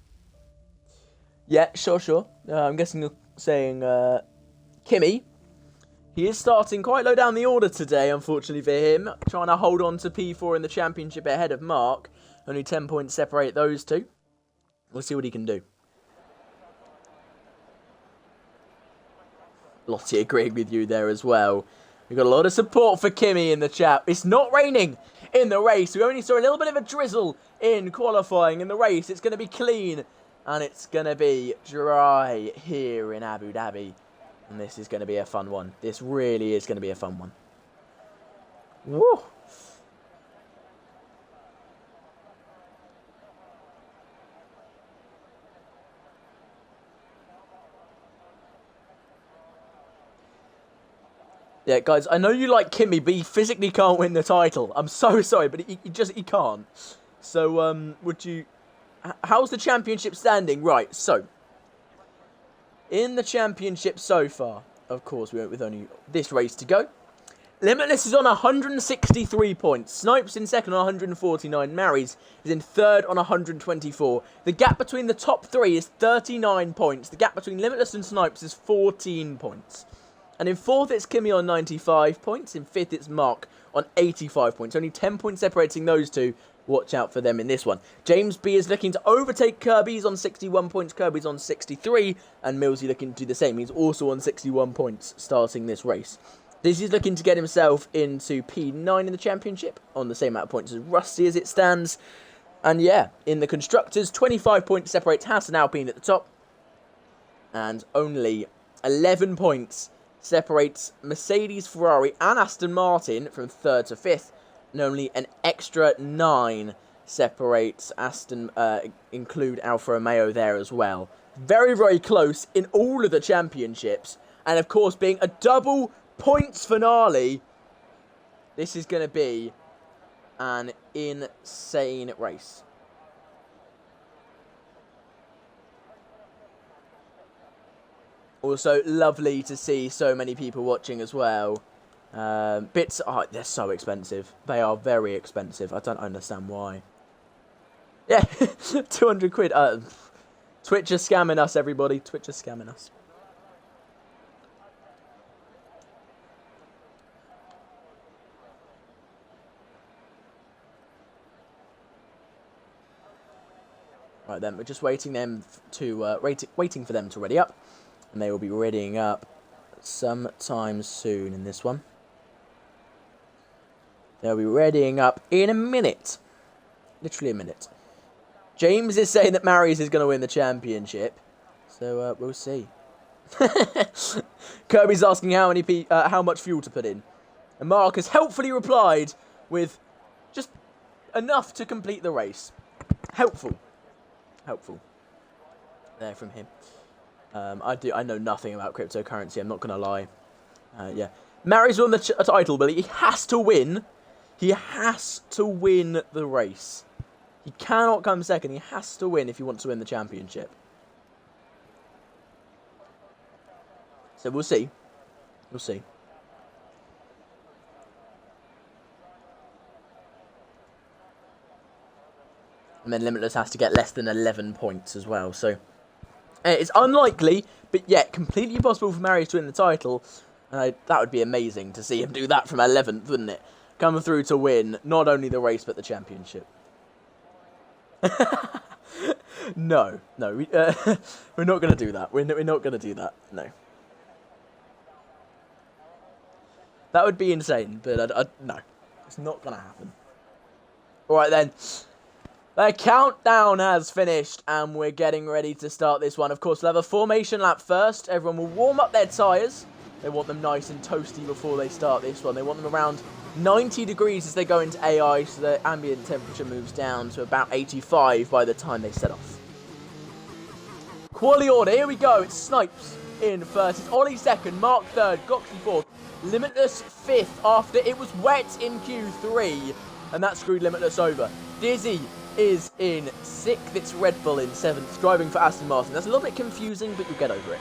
Yeah, sure. I'm guessing you're saying Kimmy. He is starting quite low down the order today, unfortunately for him. Trying to hold on to P4 in the championship ahead of Mark. Only 10 points separate those two. We'll see what he can do. Lottie agreeing with you there as well. We've got a lot of support for Kimmy in the chat. It's not raining in the race. We only saw a little bit of a drizzle in qualifying. In the race, it's going to be clean. And it's going to be dry here in Abu Dhabi. And this is going to be a fun one. This really is going to be a fun one. Woo! Yeah, guys, I know you like Kimi, but he physically can't win the title. I'm so sorry, but he can't. So, would you... How's the championship standing? Right, so... In the championship so far, of course, we went with only this race to go. Limitless is on 163 points. Snipes in second on 149. Mary's is in third on 124. The gap between the top three is 39 points. The gap between Limitless and Snipes is 14 points. And in fourth, it's Kimi on 95 points. In fifth, it's Mark on 85 points. Only 10 points separating those two. Watch out for them in this one. James B is looking to overtake Kirby. He's on 61 points. Kirby's on 63. And Millsy looking to do the same. He's also on 61 points starting this race. Dizzy's looking to get himself into P9 in the championship on the same amount of points as Rusty as it stands. And yeah, in the Constructors, 25 points separates Hassan Alpine at the top. And only 11 points separates Mercedes, Ferrari and Aston Martin from third to fifth. And only an extra 9 separates include Alfa Romeo there as well. Very, very close in all of the championships. And of course, being a double points finale, this is going to be an insane race. Also, lovely to see so many people watching as well. Bits, oh, they're so expensive. They are very expensive. I don't understand why. Yeah, 200 quid. Twitch is scamming us, everybody. Twitch is scamming us. Right then, we're just waiting for them to ready up. And they will be readying up sometime soon in this one. They'll be readying up in a minute. Literally a minute. James is saying that Mary's is going to win the championship. So, we'll see. Kirby's asking how much fuel to put in. And Mark has helpfully replied with just enough to complete the race. Helpful. There from him. I know nothing about cryptocurrency, I'm not going to lie. Yeah. Mary's won the title, but he has to win. He has to win the race. He cannot come second. He has to win if he wants to win the championship. So we'll see. We'll see. And then Limitless has to get less than 11 points as well. So it's unlikely, but yet completely possible for Marius to win the title. And that would be amazing to see him do that from 11th, wouldn't it? Come through to win not only the race, but the championship. No, we're not going to do that. We're not going to do that, no. That would be insane, but no. It's not going to happen. Alright then. The countdown has finished, and we're getting ready to start this one. Of course, we'll have a formation lap first. Everyone will warm up their tyres. They want them nice and toasty before they start this one. They want them around 90 degrees as they go into AI, so the ambient temperature moves down to about 85 by the time they set off. Quali order, here we go. It's Snipes in first. It's Ollie second, Mark third, Goxley fourth, Limitless fifth after it was wet in Q3, and that screwed Limitless over. Dizzy is in sixth. It's Red Bull in seventh, driving for Aston Martin. That's a little bit confusing, but you'll get over it.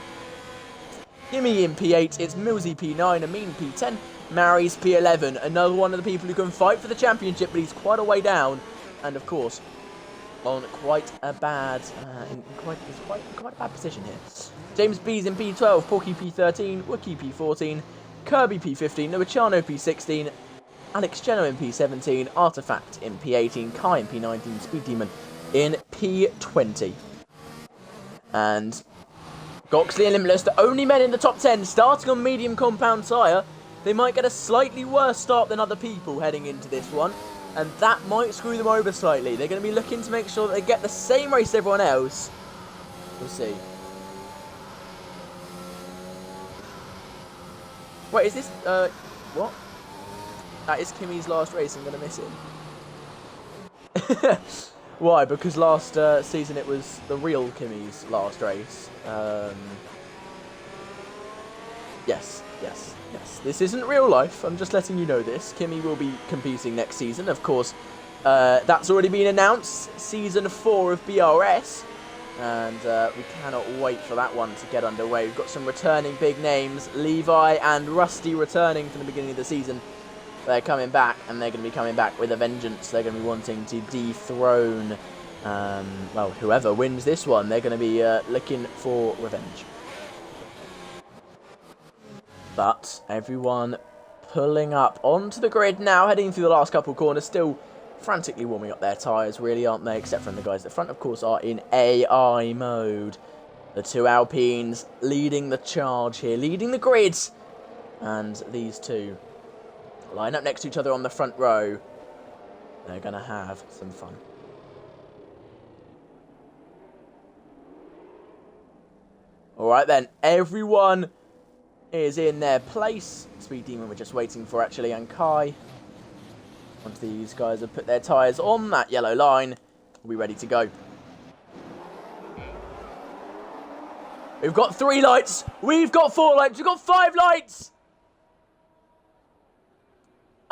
Gimme in P8, it's Millsy P9, Amin P10, Mary's P11. Another one of the people who can fight for the championship, but he's quite a way down. And of course, on quite a bad, quite a bad position here. James B's in P12, Porky P13, Wookie P14, Kirby P15, Luciano P16, Alex Geno in P17, Artifact in P18, Kai in P19, Speed Demon in P20. And Goxley and Limitless, the only men in the top 10, starting on medium compound tyre. They might get a slightly worse start than other people heading into this one, and that might screw them over slightly. They're going to be looking to make sure that they get the same race as everyone else. We'll see. Wait, is this, what? That is Kimmy's last race, I'm going to miss him. Why? Because last season it was the real Kimmy's last race. Yes. Yes, yes. This isn't real life. I'm just letting you know this. Kimi will be competing next season. Of course, that's already been announced. Season 4 of BRS. And we cannot wait for that one to get underway. We've got some returning big names. Levi and Rusty returning from the beginning of the season. They're coming back, and they're going to be coming back with a vengeance. They're going to be wanting to dethrone, well, whoever wins this one. They're going to be looking for revenge. But everyone pulling up onto the grid now, heading through the last couple of corners, still frantically warming up their tyres, really, aren't they? Except for the guys at the front, of course, are in AI mode. The two Alpines leading the charge here, leading the grids. And these two line up next to each other on the front row. They're going to have some fun. All right, then. Everyone is in their place. Speed Demon we're just waiting for, actually, and Kai. Once these guys have put their tyres on that yellow line, we'll be ready to go. We've got 3 lights. We've got 4 lights. We've got 5 lights.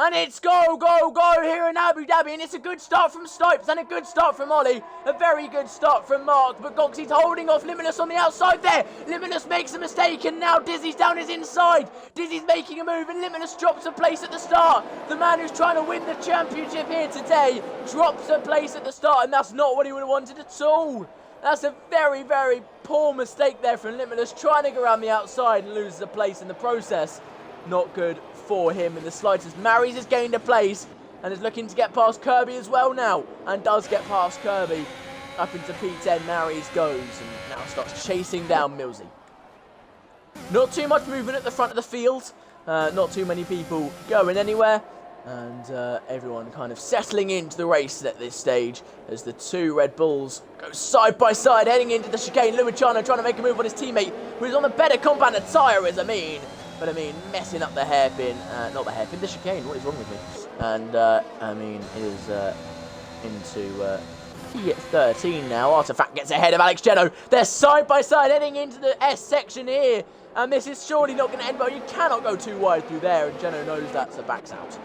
And it's go, go, go here in Abu Dhabi. And it's a good start from Snipes and a good start from Ollie. A very good start from Mark. But Goxie's holding off Limitless on the outside there. Limitless makes a mistake and now Dizzy's down his inside. Dizzy's making a move and Limitless drops a place at the start. The man who's trying to win the championship here today drops a place at the start. And that's not what he would have wanted at all. That's a very, very poor mistake there from Limitless. Trying to go around the outside and loses a place in the process. Not good for him in the slightest. Mary's has gained a place and is looking to get past Kirby as well now, and does get past Kirby. Up into P10, Mary's goes and now starts chasing down Millsy. Not too much movement at the front of the field, not too many people going anywhere, and everyone kind of settling into the race at this stage as the two Red Bulls go side by side heading into the chicane. Luciano trying to make a move on his teammate who is on the better compounded tyre is Amin. But I mean, messing up the hairpin, not the hairpin, the chicane, what is wrong with me? And I mean, is into P13 now. Artifact gets ahead of Alex Geno. They're side by side heading into the S section here. And this is surely not going to end well. You cannot go too wide through there, and Geno knows that, so backs out.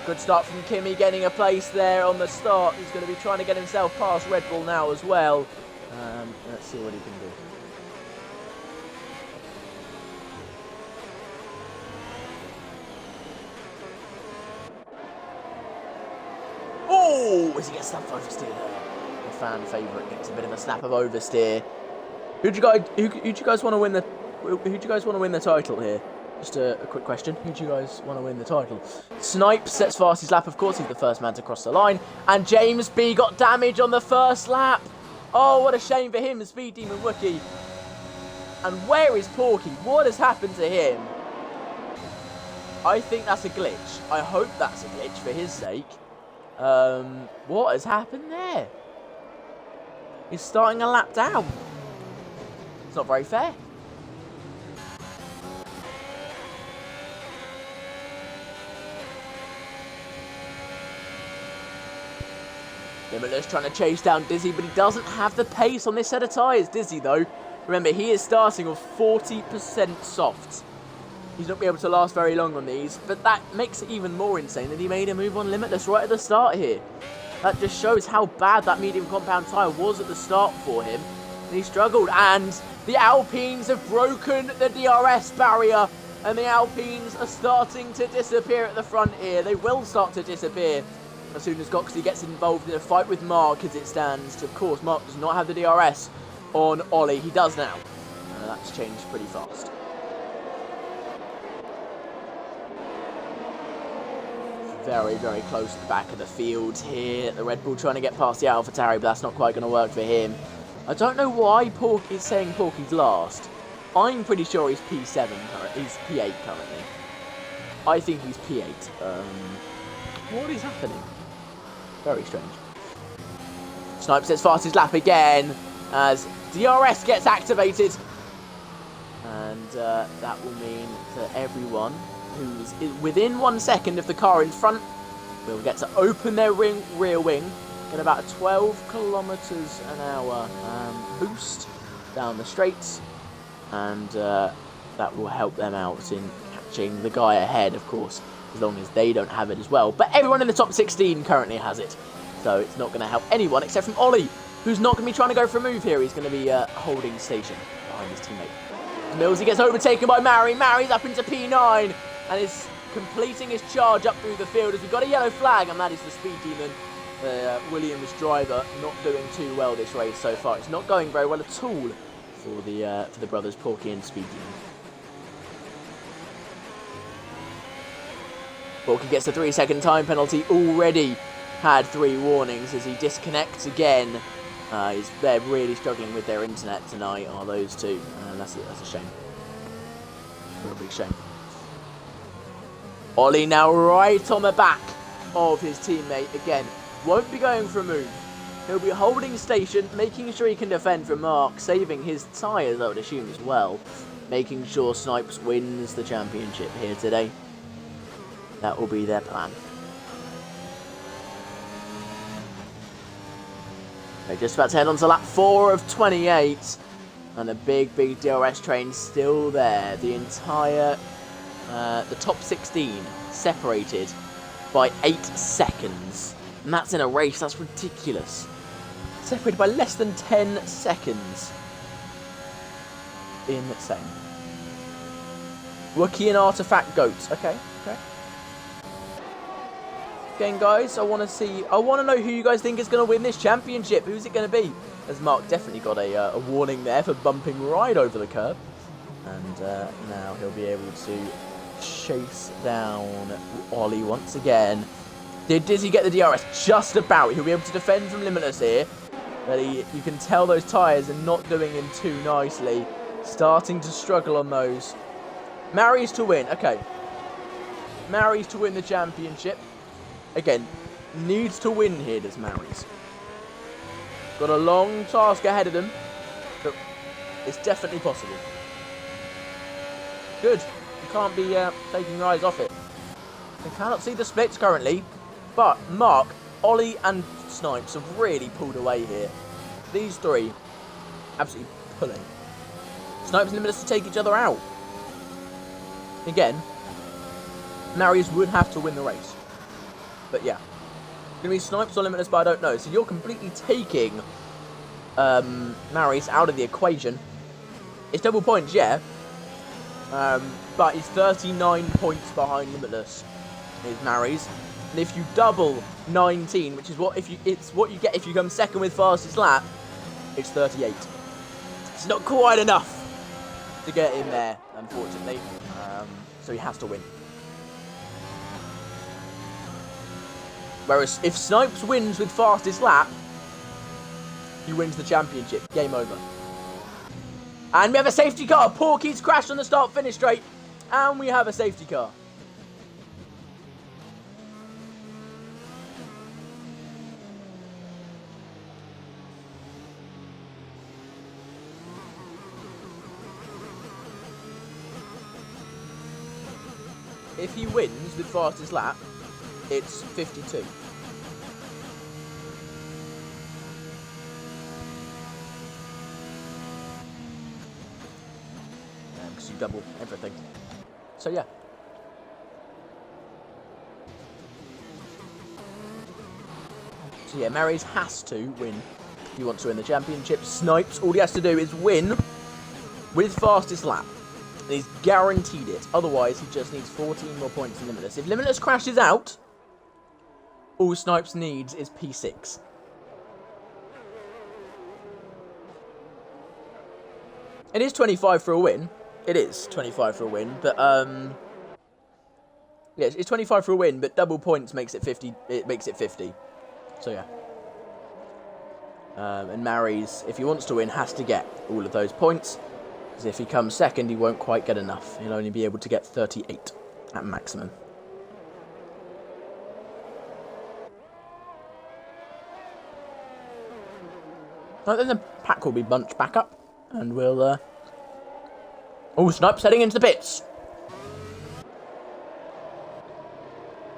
Good start from Kimi, getting a place there on the start. He's going to be trying to get himself past Red Bull now as well. Let's see what he can do. Oh, as he gets snapped oversteer there. The fan favourite gets a bit of a snap of oversteer. Who do you guys want to win the? Who do you guys want to win the title here? Just a quick question. Who do you guys want to win the title? Snipe sets fast his lap. Of course, he's the first man to cross the line. And James B got damage on the first lap. Oh, what a shame for him, the Speed Demon Wookie. And where is Porky? What has happened to him? I think that's a glitch. I hope that's a glitch for his sake. What has happened there? He's starting a lap down. It's not very fair. Limitless trying to chase down Dizzy, but he doesn't have the pace on this set of tyres. Dizzy, though, remember, he is starting with 40% softs. He's not going to be able to last very long on these, but that makes it even more insane that he made a move on Limitless right at the start here. That just shows how bad that medium compound tyre was at the start for him. And he struggled, and the Alpines have broken the DRS barrier, and the Alpines are starting to disappear at the front here. They will start to disappear as soon as Goxley gets involved in a fight with Mark as it stands. Of course, Mark does not have the DRS on Ollie. He does now. That's changed pretty fast. Very, very close to the back of the field here. The Red Bull trying to get past the AlphaTauri, but that's not quite going to work for him. I don't know why Porky's saying Porky's last. I'm pretty sure he's P7 currently. He's P8 currently. I think he's P8. What is happening? Very strange. Snipe sets fast his lap again as DRS gets activated. And that will mean that everyone who's within 1 second of the car in front will get to open their rear wing, get about a 12 kilometers an hour boost down the straights, and that will help them out in catching the guy ahead, of course, as long as they don't have it as well. But everyone in the top 16 currently has it, so it's not going to help anyone except from Ollie, who's not going to be trying to go for a move here. He's going to be holding station behind his teammate. Millsy gets overtaken by Mary. Mary's up into P9 and is completing his charge up through the field as we've got a yellow flag, and that is the Speed Demon. Williams driver not doing too well this race so far. It's not going very well at all for the brothers Porky and Speed Demon. Porky gets the 3-second time penalty. Already had 3 warnings as he disconnects again. They're really struggling with their internet tonight, are those two? That's a shame. A big shame. Ollie now right on the back of his teammate again. Won't be going for a move. He'll be holding station, making sure he can defend from Mark, saving his tyres, I would assume, as well. Making sure Snipes wins the championship here today. That will be their plan. They're just about to head on to lap 4 of 28. And the big DRS train still there. The entire, the top 16 separated by 8 seconds. And that's in a race, that's ridiculous. Separated by less than 10 seconds. Insane. Wookie and Artifact Goats. Okay. Again, guys, I want to know who you guys think is going to win this championship. Who's it going to be? As Mark definitely got a warning there for bumping right over the curb. And now he'll be able to chase down Ollie once again. Does he get the DRS? Just about. He'll be able to defend from Limitless here. But you can tell those tyres are not doing him too nicely. Starting to struggle on those. Mary's to win. Okay. Mary's to win the championship. Again, needs to win here, does Mary's. Got a long task ahead of them, but it's definitely possible. Good. You can't be taking your eyes off it. I cannot see the splits currently, but Mark, Ollie and Snipes have really pulled away here. These three absolutely pulling. Snipes and Limitless to take each other out. Again, Mary's would have to win the race. But yeah, it's going to be Snipes or Limitless, but I don't know. So you're completely taking Mary's out of the equation. It's double points, yeah. But it's 39 points behind Limitless is Mary's. And if you double 19, which is what you get if you come second with fastest lap, it's 38. It's not quite enough to get in there, unfortunately. So he has to win. Whereas if Snipes wins with fastest lap, he wins the championship. Game over. And we have a safety car. Porky's crashed on the start-finish straight. And we have a safety car. If he wins with fastest lap, it's 52. Because you double everything. So yeah. So yeah, Mary's has to win if he wants to win the championship. Snipes, all he has to do is win with fastest lap. And he's guaranteed it. Otherwise, he just needs 14 more points than Limitless. If Limitless crashes out, all Snipes needs is P6. It is 25 for a win. It is 25 for a win, but yeah, it's 25 for a win, but double points makes it 50. It makes it 50. So yeah. And Mary's, if he wants to win, has to get all of those points. Because if he comes second, he won't quite get enough. He'll only be able to get 38 at maximum. Right, then the pack will be bunched back up, and we'll, oh, Snipes heading into the pits.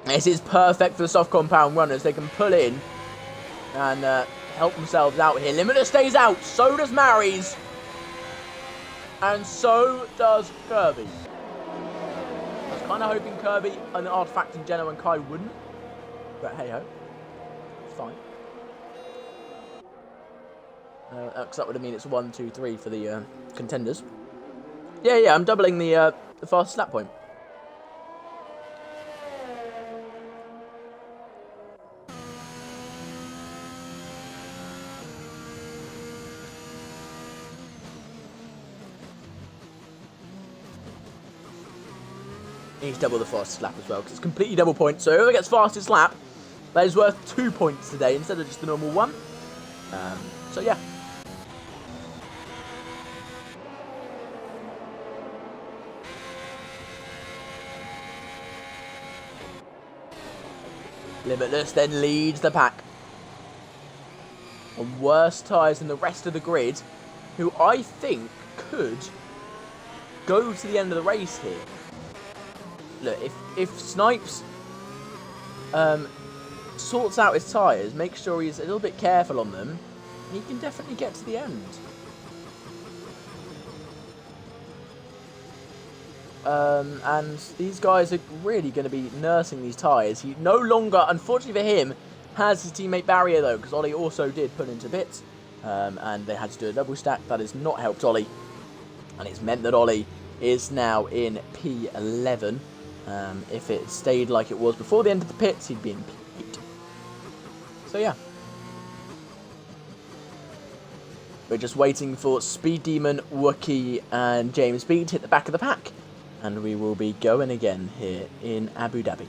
This is perfect for the soft compound runners. They can pull in and help themselves out here. Limiter stays out, so does Mary's. And so does Kirby. I was kind of hoping Kirby and Artifact and Geno and Kai wouldn't. But hey ho. It's fine. Because that would have mean it's 1, 2, 3 for the contenders. Yeah, I'm doubling the fastest lap point. He's double the fastest lap as well, because it's completely double points. So whoever gets fastest lap, that is worth 2 points today instead of just the normal 1. So yeah. Limitless then leads the pack. On worse tyres than the rest of the grid, who I think could go to the end of the race here. Look, if Snipes sorts out his tyres, makes sure he's a little bit careful on them, he can definitely get to the end. And these guys are really going to be nursing these tyres. He no longer, unfortunately for him, has his teammate Barrier though, because Ollie also did put into bits, and they had to do a double stack. That has not helped Ollie, and it's meant that Ollie is now in P11. If it stayed like it was before the end of the pits, he'd be in P8. So yeah. We're just waiting for Speed Demon, Wookie, and James B to hit the back of the pack. And we will be going again here in Abu Dhabi.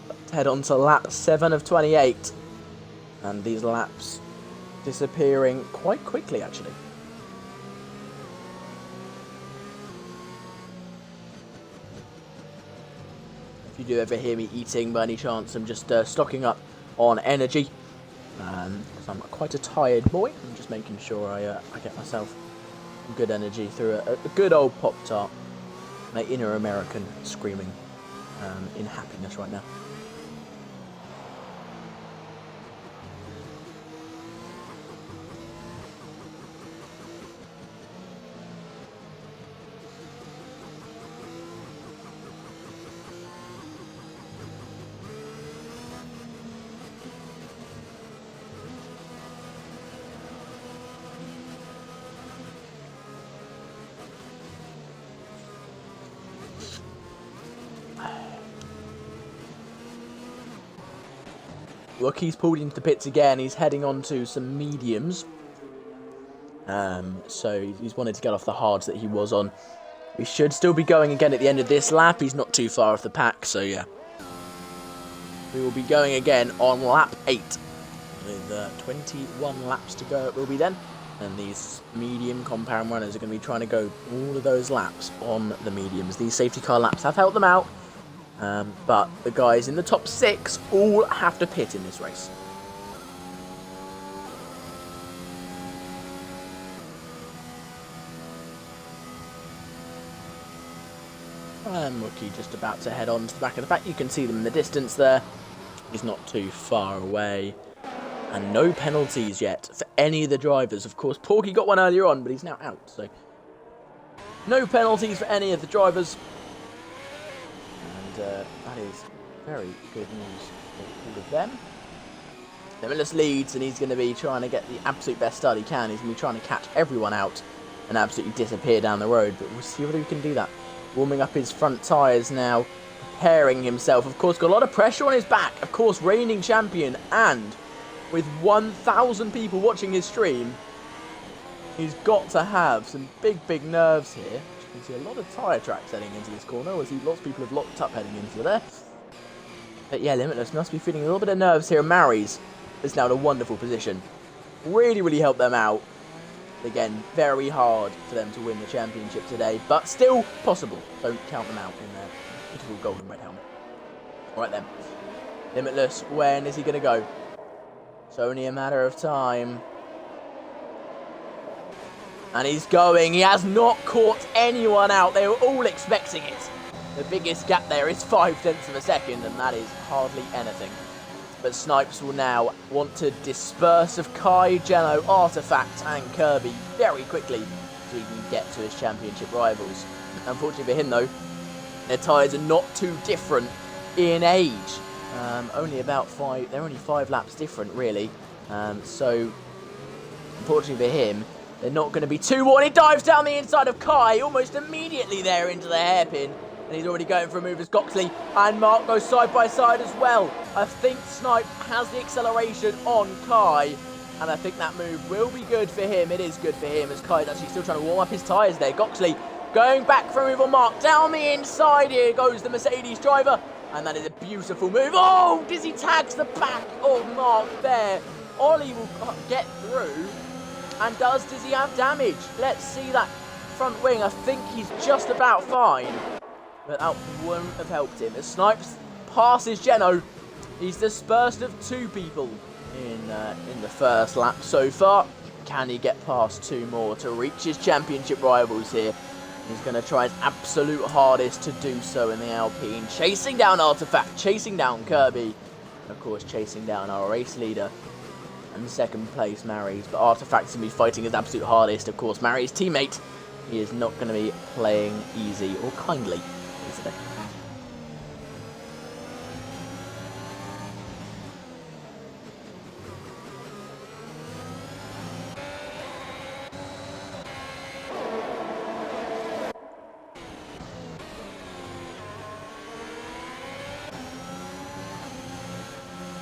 Let's head on to lap 7 of 28. And these laps disappearing quite quickly, actually. If you do ever hear me eating by any chance, I'm just stocking up on energy. Because I'm quite a tired boy. I'm just making sure I get myself good energy through a good old Pop-Tart. My inner American screaming in happiness right now. Wookie's pulled into the pits again. He's heading on to some mediums. So he's wanted to get off the hards that he was on. We should still be going again at the end of this lap. He's not too far off the pack, so yeah. We will be going again on lap 8. With 21 laps to go it will be then. And these medium compound runners are going to be trying to go all of those laps on the mediums. These safety car laps have helped them out. But the guys in the top 6 all have to pit in this race. And Wookie just about to head on to the back of the pack. You can see them in the distance there. He's not too far away. And no penalties yet for any of the drivers. Of course, Porky got one earlier on, but he's now out. So no penalties for any of the drivers. That is very good news for all of them. Limitless leads, and he's going to be trying to get the absolute best start he can. He's going to be trying to catch everyone out and absolutely disappear down the road. But we'll see whether he can do that. Warming up his front tyres now, preparing himself. Of course, got a lot of pressure on his back. Of course, reigning champion, and with 1,000 people watching his stream, he's got to have some big nerves here. You can see a lot of tyre tracks heading into this corner. We see lots of people have locked up heading into there. But yeah, Limitless must be feeling a little bit of nerves here. Mary's is now in a wonderful position. Really helped them out. Again, very hard for them to win the championship today, but still possible. Don't count them out in their beautiful golden red helmet. Alright then. Limitless, when is he going to go? It's only a matter of time. And he's going. He has not caught anyone out. They were all expecting it. The biggest gap there is 0.5 of a second, and that is hardly anything. But Snipes will now want to disperse of Kai, Geno, Artifact and Kirby very quickly so he can get to his championship rivals. Unfortunately for him though, their tyres are not too different in age. They're only 5 laps different really. So unfortunately for him, they're not going to be too worn. He dives down the inside of Kai almost immediately there into the hairpin. And he's already going for a move as Goxley and Mark go side by side as well. I think Snipe has the acceleration on Kai. And I think that move will be good for him. It is good for him as Kai's actually still trying to warm up his tyres there. Goxley going back for a move on Mark. Down the inside here goes the Mercedes driver. And that is a beautiful move. Oh, Dizzy tags the back of Mark there. Ollie will get through. And does Dizzy have damage? Let's see that front wing. I think he's just about fine. But that won't have helped him. As Snipes passes Geno, he's dispersed of 2 people in the first lap so far. Can he get past 2 more to reach his championship rivals here? He's going to try his absolute hardest to do so in the Alpine. Chasing down Artifact, chasing down Kirby. And of course, chasing down our race leader. And second place, Mary's. But Artifact's going to be fighting his absolute hardest. Of course, Mary's teammate, he is not going to be playing easy or kindly today.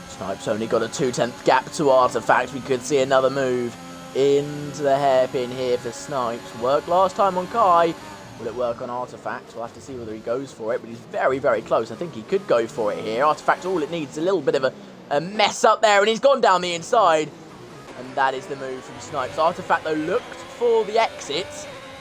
Snipes only got a 2/10 gap to Artifact. We could see another move into the hairpin here for Snipes. Worked last time on Kai. Will it work on Artifact? We'll have to see whether he goes for it, but he's very, very close. I think he could go for it here. Artifact, all it needs is a little bit of a mess up there, and he's gone down the inside. And that is the move from Snipes. Artifact, though, looked for the exit.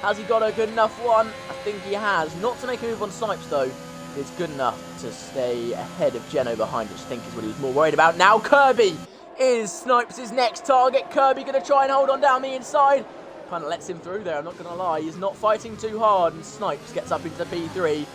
Has he got a good enough one? I think he has. Not to make a move on Snipes, though. It's good enough to stay ahead of Geno behind, which I think is what he was more worried about. Now Kirby is Snipes' next target. Kirby going to try and hold on down the inside. Kind of lets him through there, I'm not going to lie. He's not fighting too hard, and Snipes gets up into the P3.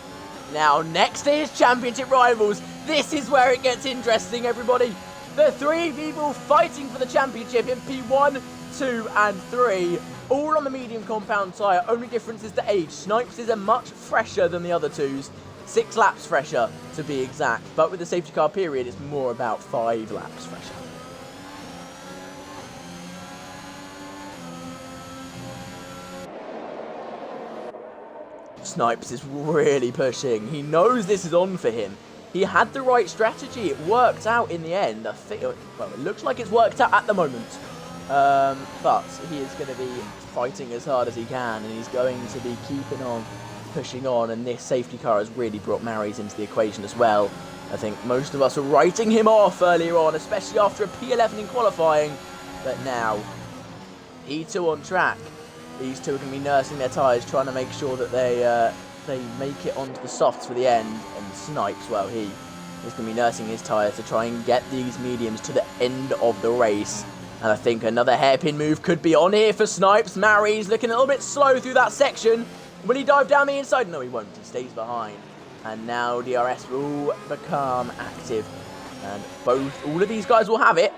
Now, next to his championship rivals, this is where it gets interesting, everybody. The 3 people fighting for the championship in P1, 2, and 3, all on the medium compound tyre. Only difference is the age. Snipes is a much fresher than the other 2s. 6 laps fresher, to be exact. But with the safety car period, it's more about 5 laps fresher. Snipes is really pushing. He knows this is on for him. He had the right strategy. It worked out in the end. I think, well, it looks like it's worked out at the moment. But he is going to be fighting as hard as he can, and he's going to be keeping on, pushing on, and this safety car has really brought Mary's into the equation as well. I think most of us were writing him off earlier on, especially after a P11 in qualifying. But now, E2 on track. These 2 are going to be nursing their tyres, trying to make sure that they make it onto the softs for the end. And Snipes, well, he is going to be nursing his tyres to try and get these mediums to the end of the race. And I think another hairpin move could be on here for Snipes. Mary's looking a little bit slow through that section. Will he dive down the inside? No, he won't. He stays behind. And now DRS will become active. And all of these guys will have it.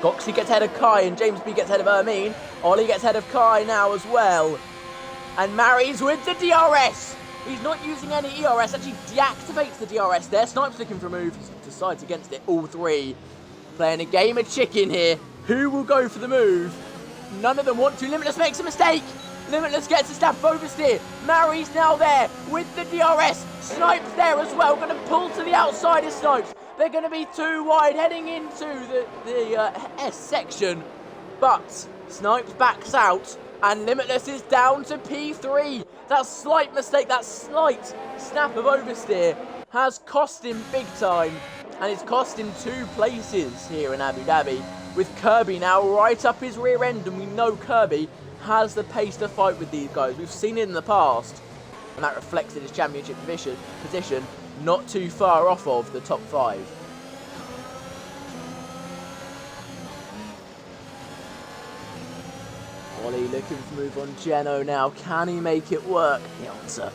Goxley gets ahead of Kai and James B gets ahead of Ermine. Ollie gets ahead of Kai now as well. And Mary's with the DRS. He's not using any ERS, actually deactivates the DRS there. Snipes looking for a move, decides against it, all 3. Playing a game of chicken here. Who will go for the move? None of them want to. Limitless makes a mistake. Limitless gets a snap oversteer. Mary's now there with the DRS. Snipes there as well. Going to pull to the outside of Snipes. They're going to be too wide heading into the S section. But Snipes backs out. And Limitless is down to P3. That slight mistake, that slight snap of oversteer has cost him big time. And it's cost him 2 places here in Abu Dhabi. With Kirby now right up his rear end. And we know Kirby has the pace to fight with these guys. We've seen it in the past. And that reflects in his championship position. Not too far off of the top 5. Ollie looking for move on Geno now. Can he make it work? The answer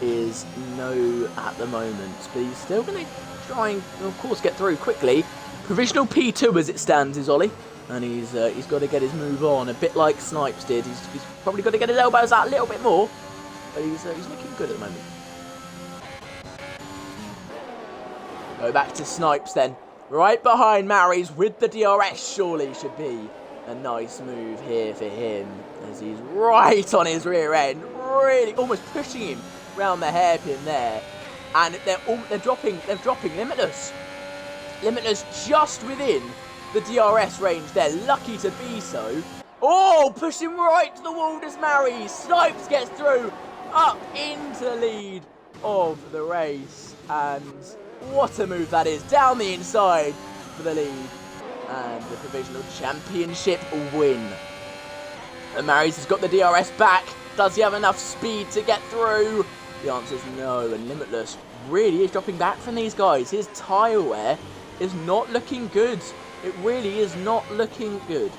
is no at the moment. But he's still going to try and, of course, get through quickly. Provisional P2 as it stands is Ollie. And he's got to get his move on, a bit like Snipes did. He's probably got to get his elbows out a little bit more. But he's looking good at the moment. Go back to Snipes then. Right behind Maris with the DRS, surely should be a nice move here for him. As he's right on his rear end, really almost pushing him round the hairpin there. And they're dropping Limitless. Limitless just within the DRS range. They're lucky to be so. Oh, pushing right to the wall does Maris. Snipes gets through, up into lead of the race. And what a move that is. Down the inside for the lead. And the Provisional Championship win. And Maris has got the DRS back. Does he have enough speed to get through? The answer is no. And Limitless really is dropping back from these guys. His tyre wear is not looking good. It really is not looking good.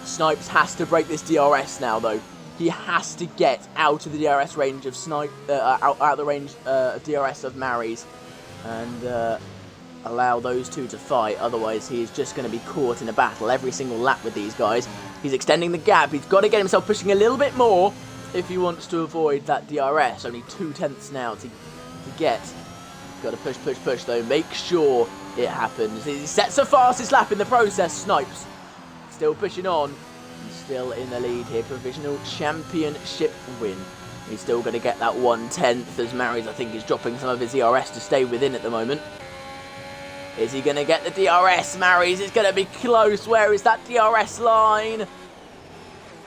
Snipes has to break this DRS now, though. He has to get out of the DRS range of out of the range of DRS of Maris, and allow those two to fight. Otherwise, he is just going to be caught in a battle every single lap with these guys. He's extending the gap. He's got to get himself pushing a little bit more if he wants to avoid that DRS. Only 2/10 now to get. Got to push though. Make sure it happens. He sets the fastest lap in the process. Snipes still pushing on. He's still in the lead here. Provisional Championship win. He's still going to get that 1/10 as Maris, I think, is dropping some of his DRS to stay within at the moment. Is he going to get the DRS? Maris is going to be close. Where is that DRS line?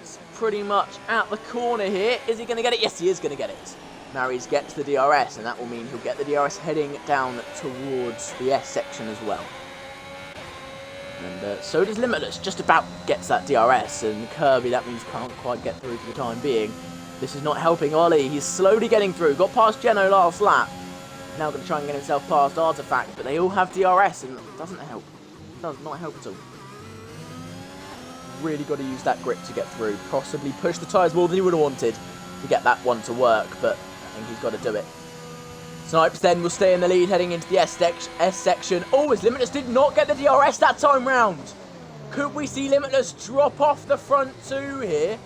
It's pretty much out the corner here. Is he going to get it? Yes, he is going to get it. Maris gets the DRS, and that will mean he'll get the DRS heading down towards the S section as well. And so does Limitless, just about gets that DRS, and Kirby, that means, can't quite get through for the time being. This is not helping Ollie. He's slowly getting through. Got past Geno last lap. Now going to try and get himself past Artifact, but they all have DRS, and it doesn't help. It does not help at all. Really got to use that grip to get through. Possibly push the tyres more than he would have wanted to get that one to work, but I think he's got to do it. Snipes then will stay in the lead heading into the S section. Oh, as Limitless did not get the DRS that time round. Could we see Limitless drop off the front two here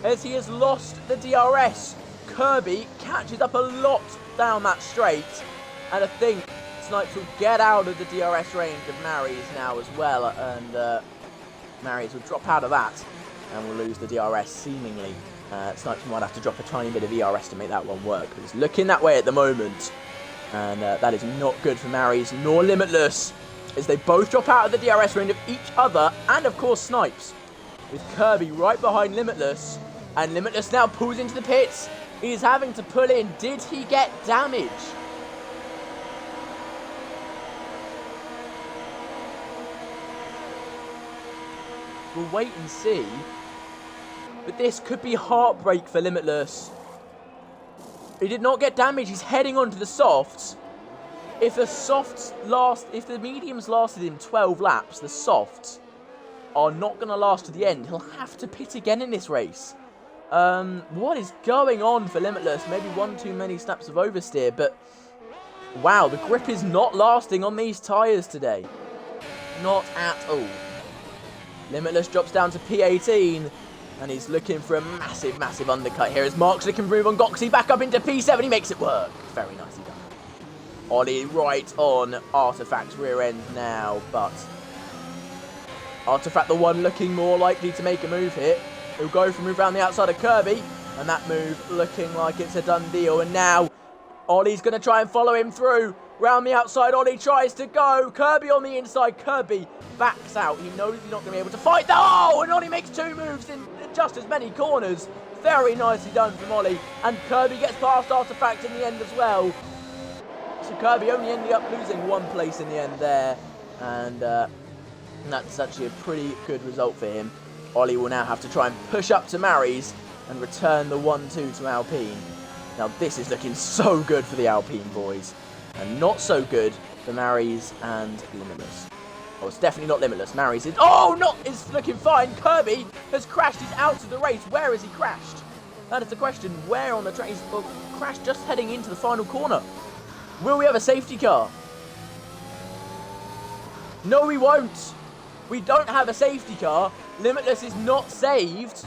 as he has lost the DRS? Kirby catches up a lot down that straight, and I think Snipes will get out of the DRS range of Maris now as well, and Maris will drop out of that and will lose the DRS seemingly. Snipes might have to drop a tiny bit of ERS to make that one work, but it's looking that way at the moment, and that is not good for Maris nor Limitless, as they both drop out of the DRS range of each other, and of course Snipes, with Kirby right behind Limitless, and Limitless now pulls into the pits. He's having to pull in. Did he get damage? We'll wait and see. But this could be heartbreak for Limitless. He did not get damage. He's heading onto the softs. If the mediums lasted him 12 laps, the softs are not going to last to the end. He'll have to pit again in this race. What is going on for Limitless? Maybe one too many snaps of oversteer, but wow, the grip is not lasting on these tyres today. Not at all. Limitless drops down to P18, and he's looking for a massive, massive undercut here as Mark's looking to move on Goxie back up into P7. He makes it work. Very nicely done. Ollie right on Artifact's rear end now, but Artifact the one looking more likely to make a move here. He'll go for a move around the outside of Kirby, and that move looking like it's a done deal. And now Ollie's going to try and follow him through. Round the outside, Ollie tries to go. Kirby on the inside. Kirby backs out. He knows he's not going to be able to fight. Oh, and Ollie makes two moves in just as many corners. Very nicely done from Ollie. And Kirby gets past Artifact in the end as well. So Kirby only ended up losing one place in the end there. And that's actually a pretty good result for him. Ollie will now have to try and push up to Maris and return the 1-2 to Alpine. Now this is looking so good for the Alpine boys, and not so good for Maris and Limitless. Oh, it's definitely not Limitless. Maris is... Oh, it's looking fine. Kirby has crashed. He's out of the race. Where has he crashed? That is the question. Where on the track? He's crashed just heading into the final corner. Will we have a safety car? No, we won't. We don't have a safety car. Limitless is not saved.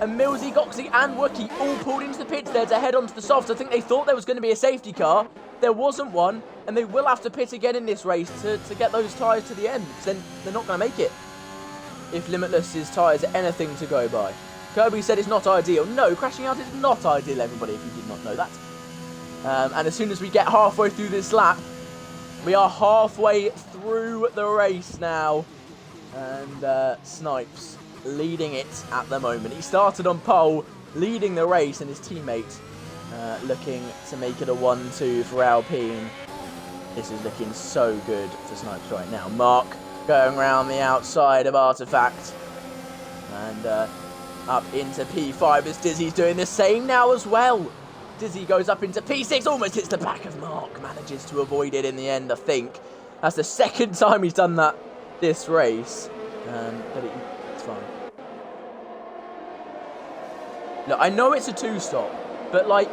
And Millsy, Goxie and Wookie all pulled into the pits there to head onto the softs. I think they thought there was going to be a safety car. There wasn't one. And they will have to pit again in this race to get those tyres to the end. Then they're not going to make it. If Limitless's tyres are anything to go by. Kirby said it's not ideal. No, crashing out is not ideal, everybody, if you did not know that. And as soon as we get halfway through this lap, we are halfway through the race now. And Snipes leading it at the moment. He started on pole, leading the race, and his teammate looking to make it a 1-2 for Alpine. This is looking so good for Snipes right now. Mark going around the outside of Artifact. And up into P5 as Dizzy's doing the same now as well. Dizzy goes up into P6, almost hits the back of Mark. Manages to avoid it in the end, I think. That's the second time he's done that this race. But it's fine. Look, I know it's a two-stop, but like,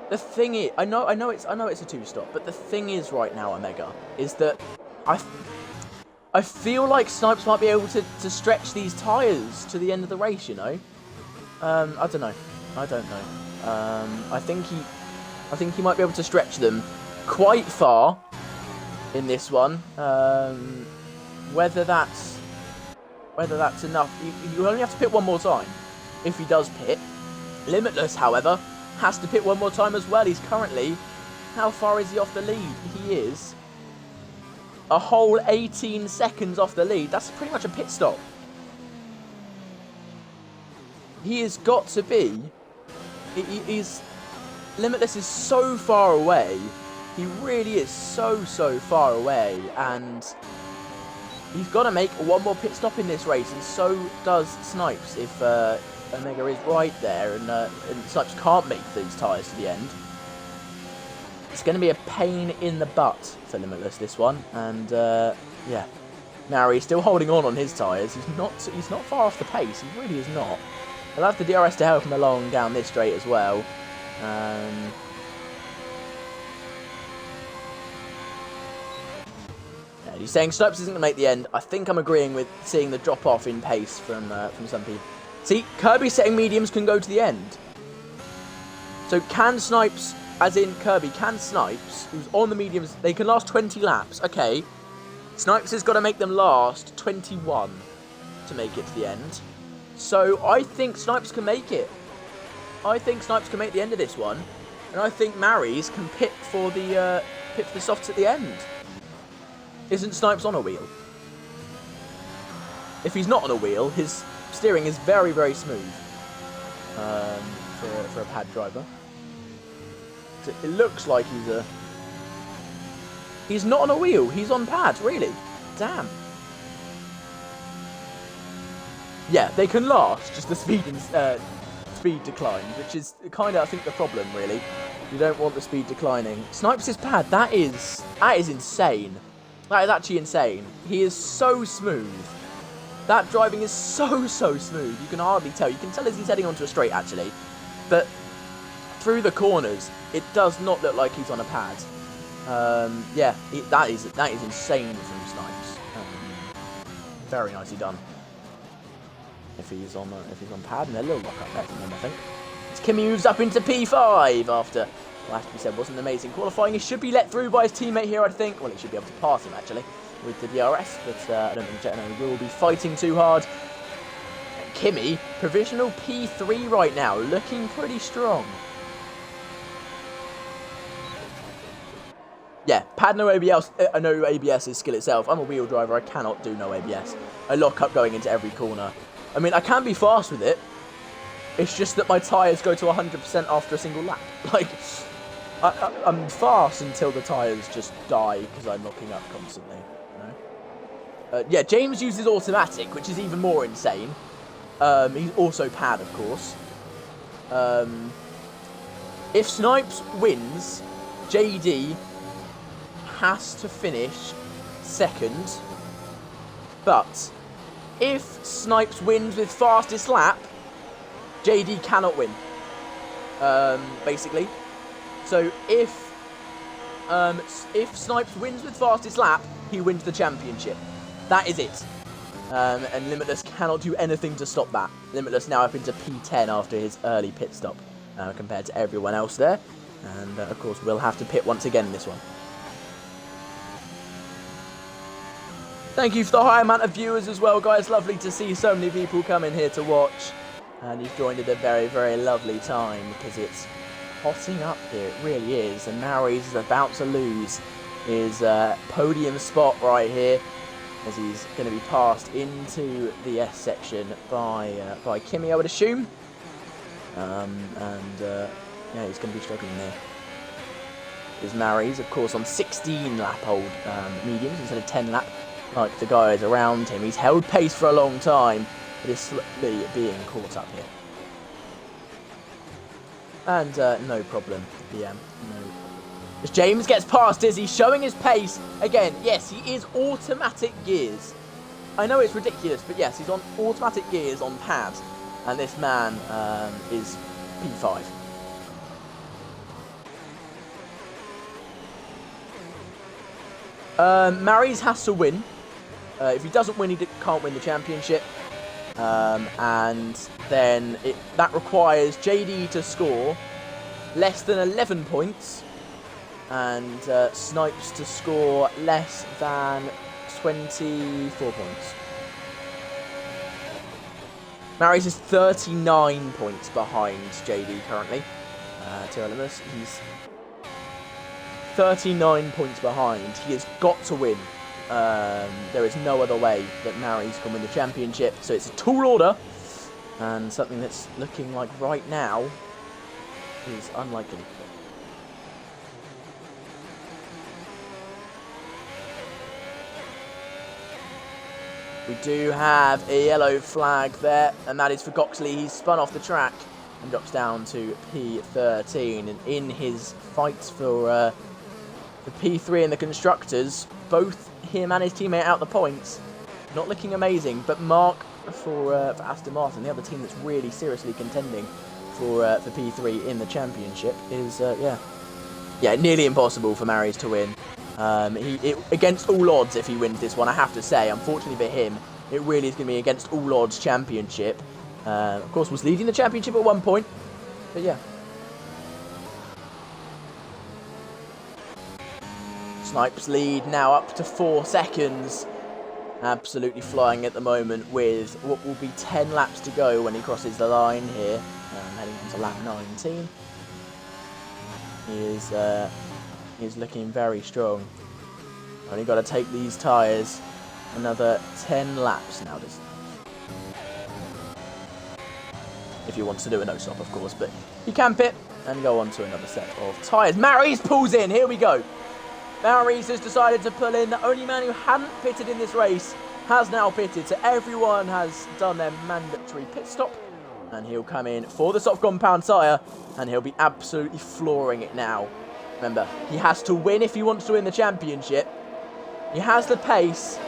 the thing is, I know it's a two-stop, but the thing is right now, Omega, is that I feel like Snipes might be able to stretch these tyres to the end of the race, you know? I don't know. I think he might be able to stretch them quite far in this one. Whether that's enough, you only have to pit one more time if he does pit. Limitless, however, has to pit one more time as well. He's currently, how far is he off the lead? He is a whole 18 seconds off the lead. That's pretty much a pit stop. He has got to be. Limitless is so far away. He really is so far away, and he's got to make one more pit stop in this race, and so does Snipes if Omega is right there, and Snipes can't make these tyres to the end. It's going to be a pain in the butt for Limitless, this one, and yeah. Nari still holding on his tyres. He's not far off the pace. He really is not. I'll have the DRS to help him along down this straight as well. Yeah, he's saying Snipes isn't going to make the end. I think I'm agreeing with seeing the drop off in pace from some people. See, Kirby setting mediums can go to the end. So can Snipes, as in Kirby, can Snipes, who's on the mediums, they can last 20 laps. Okay, Snipes has got to make them last 21 to make it to the end. So I think Snipes can make it. I think Snipes can make the end of this one, and I think Maris can pit for the softs at the end. Isn't Snipes on a wheel? If he's not on a wheel, his steering is very smooth for a pad driver. So it looks like he's not on a wheel. He's on pads, really. Damn. Yeah, they can last, just the speed decline, which is kind of, I think, the problem, really. You don't want the speed declining. Snipes' pad, that is insane. That is actually insane. He is so smooth. That driving is so smooth. You can hardly tell. You can tell as he's heading onto a straight, actually. But through the corners, it does not look like he's on a pad. Yeah, that is insane from Snipes. Very nicely done. If he's on pad, and a little lock up there from him, I think. As Kimmy moves up into P5 after last we said wasn't amazing qualifying. He should be let through by his teammate here, I think. Well, he should be able to pass him actually with the BRS, but I don't think Jetano will be fighting too hard. And Kimmy, provisional P3 right now, looking pretty strong. Yeah, pad no ABS. No ABS is skill itself. I'm a wheel driver. I cannot do no ABS. I lock up going into every corner. I mean, I can be fast with it. It's just that my tyres go to 100% after a single lap. Like, I'm fast until the tyres just die because I'm locking up constantly. You know? Yeah, James uses automatic, which is even more insane. He's also pad, of course. If Snipes wins, JD has to finish second. But if Snipes wins with fastest lap, JD cannot win, basically. So if Snipes wins with fastest lap, he wins the championship. That is it. And Limitless cannot do anything to stop that. Limitless now up into P10 after his early pit stop, compared to everyone else there. And, of course, we'll have to pit once again in this one. Thank you for the high amount of viewers as well, guys. Lovely to see so many people come in here to watch. And you've joined at a very, very lovely time because it's hotting up here. It really is. And Maurice is about to lose his podium spot right here, as he's going to be passed into the S section by Kimi, I would assume. Yeah, he's going to be struggling there. There's Maurice, of course, on 16 lap old mediums instead of 10 lap, like the guys around him. He's held pace for a long time, but is slowly being caught up here. And no problem, PM. No problem. As James gets past Izzy, showing his pace. Again, yes, he is automatic gears. I know it's ridiculous, but yes, he's on automatic gears on pads. And this man is P5. Maurice has to win. If he doesn't win, he can't win the championship. And then that requires JD to score less than 11 points. And Snipes to score less than 24 points. Maurice is 39 points behind JD currently. Tyrannomus, he's 39 points behind. He has got to win. There is no other way that Maurice can win the championship. So it's a tall order. And something that's looking like right now is unlikely. We do have a yellow flag there, and that is for Goxley. He's spun off the track and drops down to P13. And in his fights for the P3 and the Constructors, both him and his teammate out the points. Not looking amazing, but Mark for Aston Martin, the other team that's really seriously contending for P3 in the championship, is, nearly impossible for Maurice to win. Against all odds, if he wins this one, I have to say, unfortunately for him, it really is going to be against all odds championship. Of course, was leading the championship at one point, but yeah. Snipes lead now up to 4 seconds. Absolutely flying at the moment with what will be 10 laps to go when he crosses the line here. Heading on to lap 19. He's looking very strong. Only got to take these tyres another 10 laps now. If he wants to do a no-stop, of course. But he can pit and go on to another set of tyres. Maurice pulls in. Here we go. Maurice has decided to pull in. The only man who hadn't pitted in this race has now pitted. So everyone has done their mandatory pit stop. And he'll come in for the soft compound tyre. And he'll be absolutely flooring it now. Remember, he has to win if he wants to win the championship. He has the pace,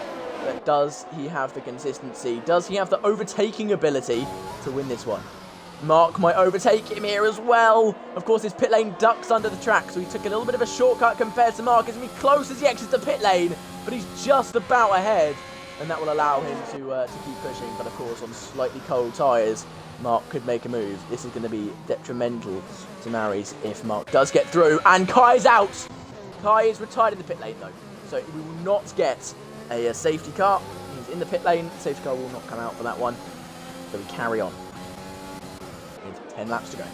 but does he have the consistency? Does he have the overtaking ability to win this one? Mark might overtake him here as well. Of course, his pit lane ducks under the track, so he took a little bit of a shortcut compared to Mark. It's going to be close as he exits the pit lane, but he's just about ahead, and that will allow him to keep pushing. But of course, on slightly cold tyres, Mark could make a move. This is going to be detrimental to Maurice if Mark does get through. And Kai's out. Kai is retired in the pit lane, though. So we will not get a safety car. He's in the pit lane. The safety car will not come out for that one. So we carry on. With 10 laps to go.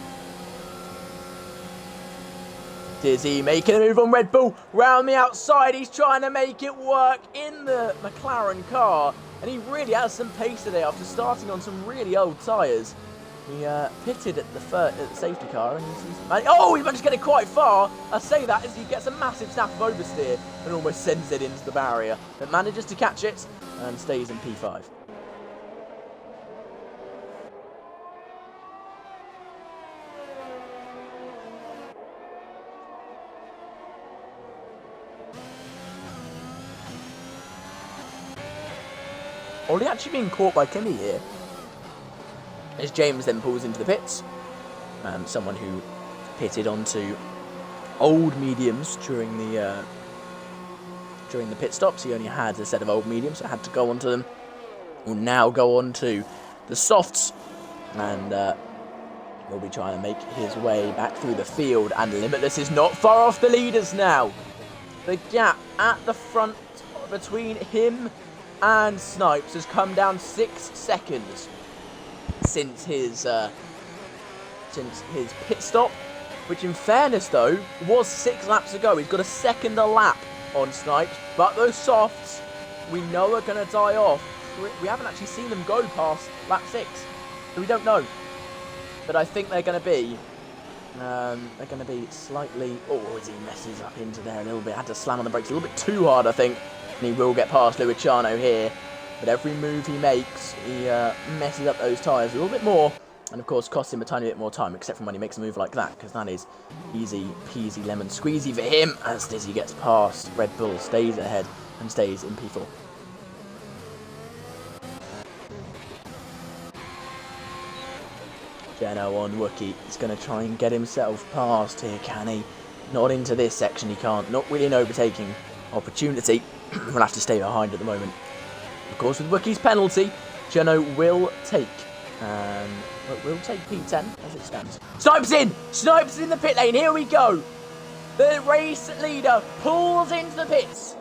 Dizzy making a move on Red Bull. Round the outside. He's trying to make it work in the McLaren car. And he really has some pace today after starting on some really old tyres. He pitted at the safety car and he managed to get it quite far. I say that as he gets a massive snap of oversteer and almost sends it into the barrier. But manages to catch it and stays in P5. Only actually being caught by Kimi here. As James then pulls into the pits. Someone who pitted onto old mediums during the pit stops. He only had a set of old mediums, so I had to go onto them. Will now go on to the softs, and will be trying to make his way back through the field. And Limitless is not far off the leaders now. The gap at the front between him and Snipes has come down 6 seconds since his pit stop, which in fairness though was 6 laps ago. He's got a second a lap on Snipes, but those softs we know are going to die off. We haven't actually seen them go past lap 6, so we don't know. But I think they're going to be slightly... Oh, as he messes up into there a little bit. Had to slam on the brakes a little bit too hard, I think. And he will get past Luciano here. But every move he makes, he messes up those tyres a little bit more. And of course, costs him a tiny bit more time, except for when he makes a move like that, because that is easy peasy lemon squeezy for him. As Dizzy gets past, Red Bull stays ahead and stays in P4. Geno on Wookie. He's going to try and get himself past here, can he? Not into this section, he can't. Not really an overtaking opportunity. We'll have to stay behind at the moment. Of course, with Wookie's penalty, Geno will take P10 as it stands. Snipes in! Snipes in the pit lane, here we go! The race leader pulls into the pits.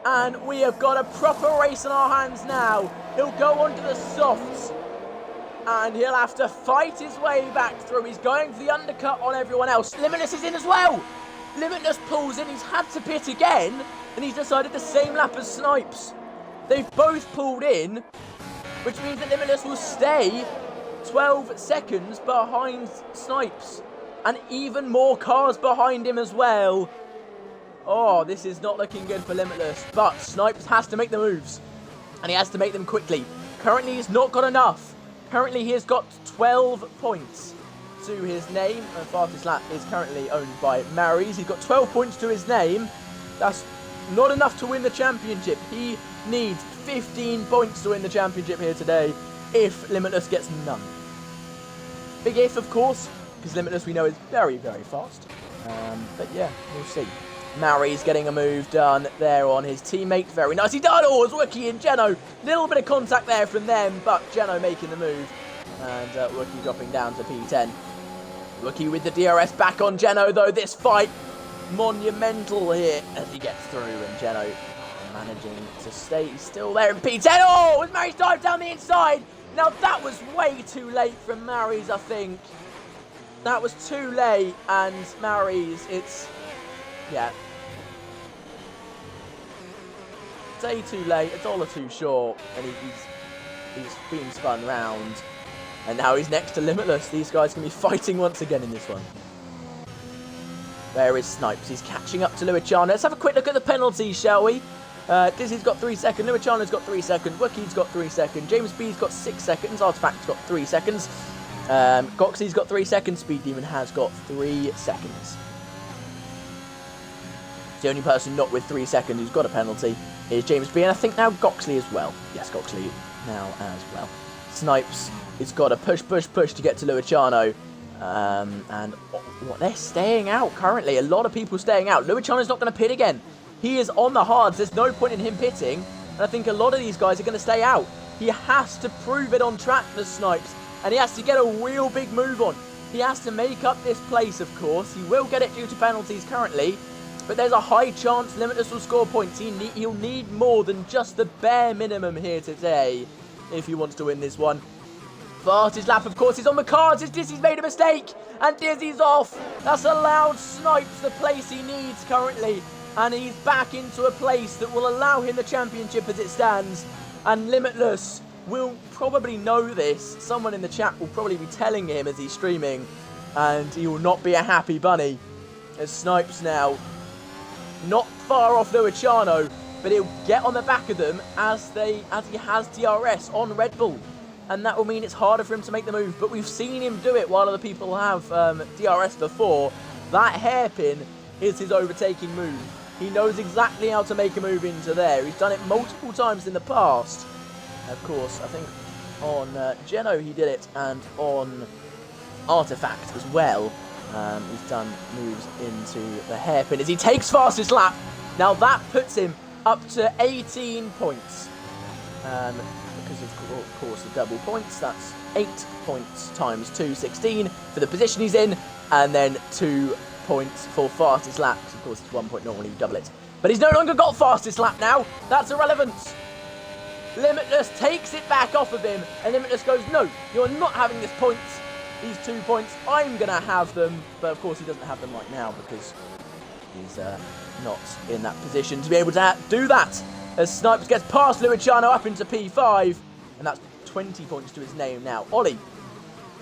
And we have got a proper race in our hands now. He'll go onto the softs. And he'll have to fight his way back through. He's going for the undercut on everyone else. Limitless is in as well. Limitless pulls in. He's had to pit again. And he's decided the same lap as Snipes. They've both pulled in, which means that Limitless will stay 12 seconds behind Snipes. And even more cars behind him as well. Oh, this is not looking good for Limitless. But Snipes has to make the moves. And he has to make them quickly. Currently, he's not got enough. Currently, he has got 12 points to his name. The fastest lap is currently owned by Mary's. He's got 12 points to his name. That's not enough to win the championship. He needs 15 points to win the championship here today if Limitless gets none. Big if, of course, because Limitless we know is very, very fast. But yeah, we'll see. Mary's getting a move done there on his teammate. Very nicely done. Oh, it's Wookie and Geno. Little bit of contact there from them, but Geno making the move. And Wookie dropping down to P10. Wookie with the DRS back on Geno, though. This fight, monumental here as he gets through. And Geno managing to stay still there in P10. Oh, with Mary's dive down the inside. Now, that was way too late from Mary's, I think. That was too late. And Mary's, it's... Yeah. Day too late, $1 too short, and he's been spun round. And now he's next to Limitless. These guys can be fighting once again in this one. There is Snipes. He's catching up to Luciano. Let's have a quick look at the penalties, shall we? Dizzy's got 3 seconds. Luciano's got 3 seconds. Wookie's got 3 seconds. James B's got 6 seconds. Artifact's got 3 seconds. Goxley's got 3 seconds. Speed Demon has got 3 seconds. The only person not with 3 seconds who's got a penalty is James B. And I think now Goxley as well. Yes, Goxley now as well. Snipes has got to push to get to Luciano. They're staying out currently. A lot of people staying out. Luciano's not going to pit again. He is on the hards. There's no point in him pitting. And I think a lot of these guys are going to stay out. He has to prove it on track for Snipes. And he has to get a real big move on. He has to make up this place, of course. He will get it due to penalties currently. But there's a high chance Limitless will score points. He'll need more than just the bare minimum here today if he wants to win this one. Fastest lap, of course, is on the cards as Dizzy's made a mistake. And Dizzy's off. That's allowed Snipes the place he needs currently. And he's back into a place that will allow him the championship as it stands. And Limitless will probably know this. Someone in the chat will probably be telling him as he's streaming. And he will not be a happy bunny. As Snipes now not far off Luciano, but he'll get on the back of them as he has DRS on Red Bull. And that will mean it's harder for him to make the move. But we've seen him do it while other people have DRS before. That hairpin is his overtaking move. He knows exactly how to make a move into there. He's done it multiple times in the past. Of course, I think On Geno, he did it, and on Artifact as well. He's done moves into the hairpin as he takes fastest lap. Now that puts him up to 18 points. Because of course the double points, that's 8 points times 2, 16 for the position he's in, and then 2 points for fastest lap, because of course it's 1 point normally, you double it. But he's no longer got fastest lap now, that's irrelevant. Limitless takes it back off of him, and Limitless goes, no, you're not having this points. These 2 points, I'm going to have them. But of course he doesn't have them right now because he's not in that position to be able to do that. As Snipes gets past Luciano up into P5. And that's 20 points to his name now. Ollie,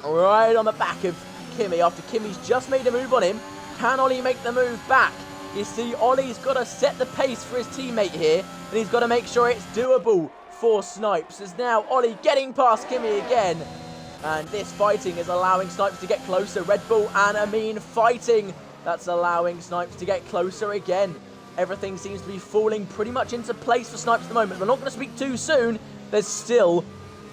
right on the back of Kimmy after Kimmy's just made a move on him. Can Ollie make the move back? You see, Ollie's got to set the pace for his teammate here. And he's got to make sure it's doable for Snipes. As now Ollie getting past Kimmy again. And this fighting is allowing Snipes to get closer. Red Bull and Amin fighting. That's allowing Snipes to get closer again. Everything seems to be falling pretty much into place for Snipes at the moment. We're not going to speak too soon. There's still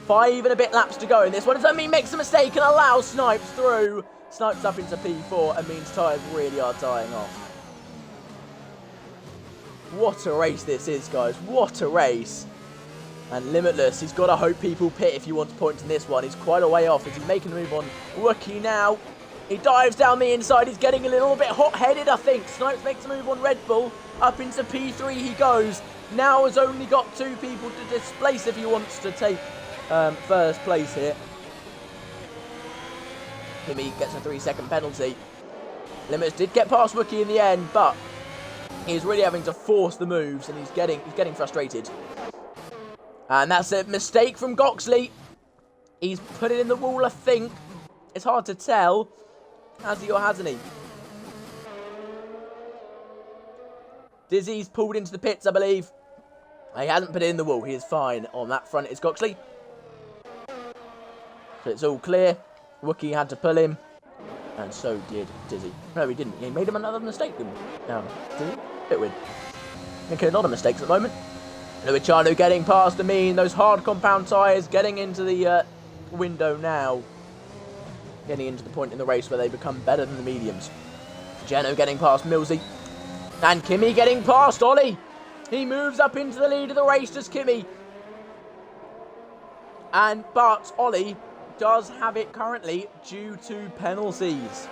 5 and a bit laps to go in this one. As Amin makes a mistake and allows Snipes through. Snipes up into P4. Amin's tyres really are dying off. What a race this is, guys. What a race. And Limitless, he's got to hope people pit if he wants points in this one. He's quite a way off as he's making a move on Wookie now. He dives down the inside. He's getting a little bit hot-headed, I think. Snipes makes a move on Red Bull. Up into P3 he goes. Now has only got 2 people to displace if he wants to take first place here. Kimmy gets a 3-second penalty. Limitless did get past Wookie in the end, but he's really having to force the moves, and he's getting frustrated. And that's a mistake from Goxley. He's put it in the wall, I think. It's hard to tell. Has he or hasn't he? Dizzy's pulled into the pits, I believe. He hasn't put it in the wall. He is fine on that front. It's Goxley. So it's all clear. Wookie had to pull him. And so did Dizzy. No, he didn't. He made him another mistake, didn't he? No, did he? Bit weird. Making a lot of mistakes at the moment. Luciano getting past Amin. Those hard compound tyres getting into the window now. Getting into the point in the race where they become better than the mediums. Geno getting past Millsy. And Kimmy getting past Ollie. He moves up into the lead of the race, does Kimmy. But Ollie does have it currently due to penalties.